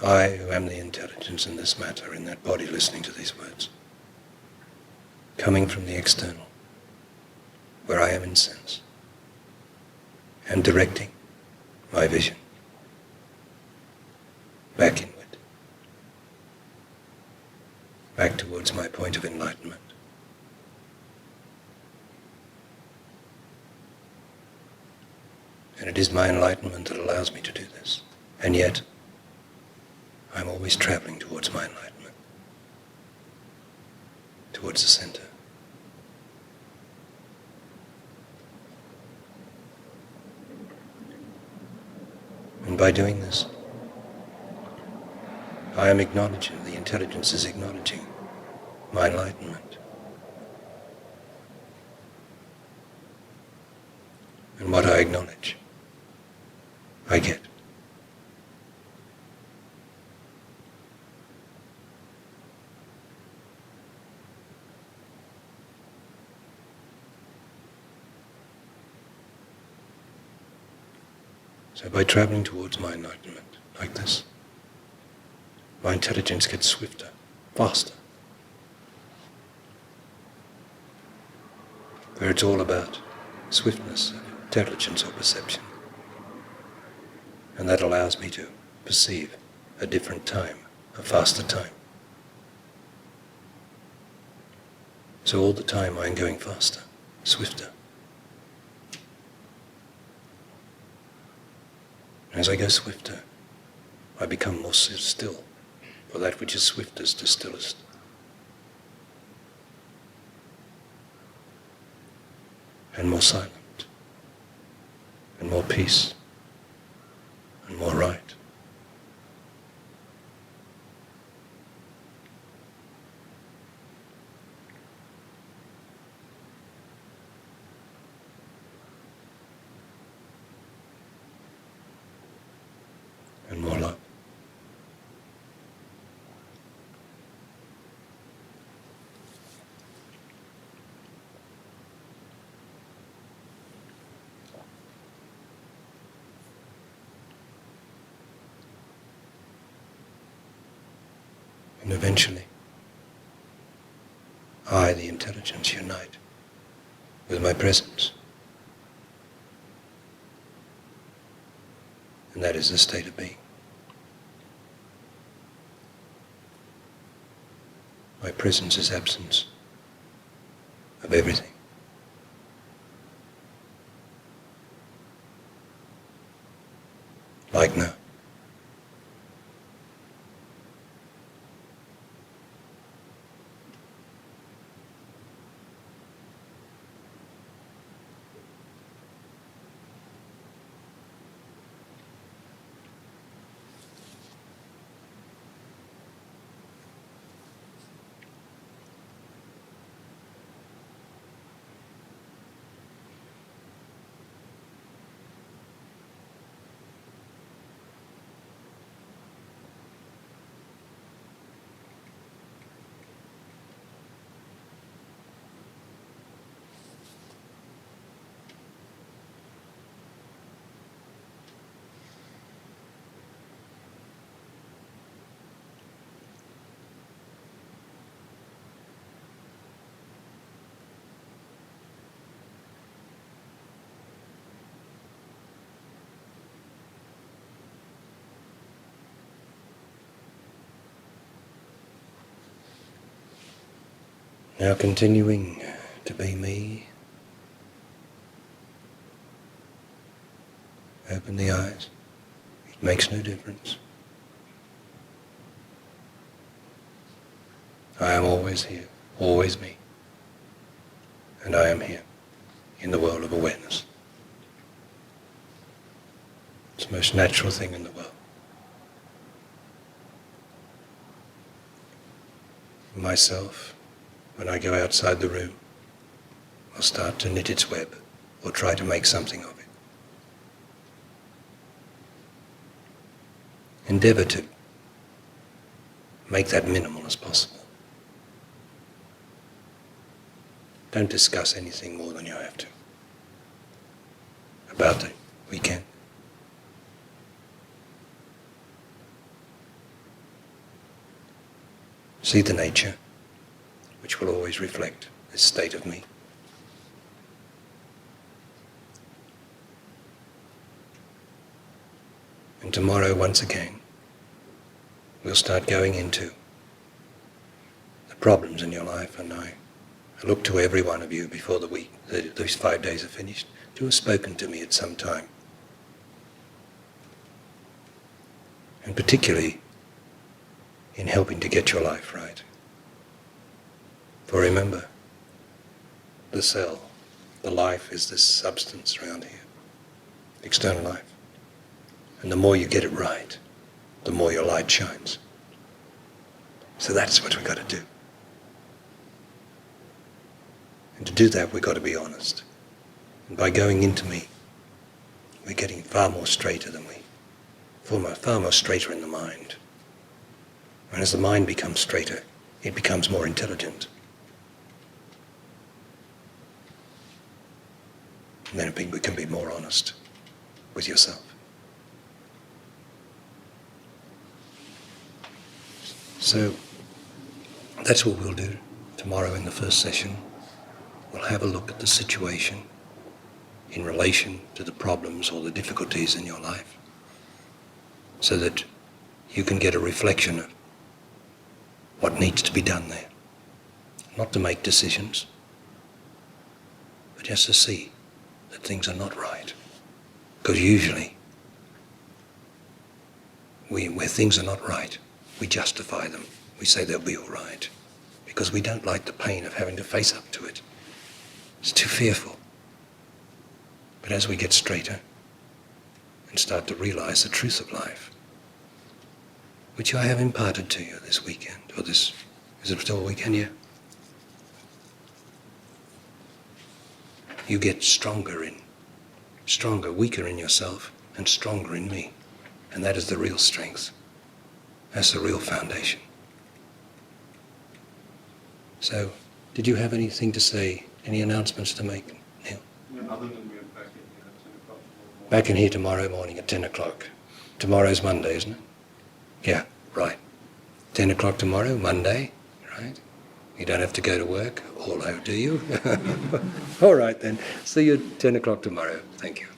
I, who am the intelligence in this matter, in that body listening to these words, coming from the external, where I am in sense, and directing my vision back inward, back towards my point of enlightenment. And it is my enlightenment that allows me to do this. And yet, I'm always traveling towards my enlightenment, towards the center. And by doing this, I am acknowledging, the intelligence is acknowledging my enlightenment. And what I acknowledge, I get. So by traveling towards my enlightenment, like this, my intelligence gets swifter, faster. Where it's all about swiftness of intelligence or perception. And that allows me to perceive a different time, a faster time. So all the time I'm going faster, swifter. As I go swifter, I become more still, for that which is swiftest is stillest. And more silent, and more peace, and more right. And eventually, I, the intelligence, unite with my presence. And that is the state of being. My presence is absence of everything. Like now. Now continuing to be me. Open the eyes. It makes no difference. I am always here, always me. And I am here in the world of awareness. It's the most natural thing in the world. Myself, when I go outside the room, I'll start to knit its web or try to make something of it. Endeavour to make that minimal as possible. Don't discuss anything more than you have to about the weekend. See the nature, which will always reflect this state of me. And tomorrow, once again, we'll start going into the problems in your life, and I look to every one of you before the week, these 5 days are finished, to have spoken to me at some time. And particularly in helping to get your life right. For remember, the cell, the life is this substance around here, external life. And the more you get it right, the more your light shines. So that's what we've got to do. And to do that, we've got to be honest. And by going into me, we're getting far more straighter than far more straighter in the mind. And as the mind becomes straighter, it becomes more intelligent. And then we can be more honest with yourself. So that's what we'll do tomorrow in the first session. We'll have a look at the situation in relation to the problems or the difficulties in your life, so that you can get a reflection of what needs to be done there. Not to make decisions, but just to see that things are not right. Because usually, where things are not right, we justify them. We say they'll be all right, because we don't like the pain of having to face up to it. It's too fearful. But as we get straighter and start to realize the truth of life, which I have imparted to you this weekend, or is it still a weekend? Yeah. You get weaker in yourself and stronger in me. And that is the real strength. That's the real foundation. So, did you have anything to say, any announcements to make, Neil? Yeah, other than we're back in here at 10 o'clock tomorrow morning. Back in here tomorrow morning at 10 o'clock. Tomorrow's Monday, isn't it? Yeah, right. 10 o'clock tomorrow, Monday, right? You don't have to go to work, although do you? All right then, see you at 10 o'clock tomorrow. Thank you.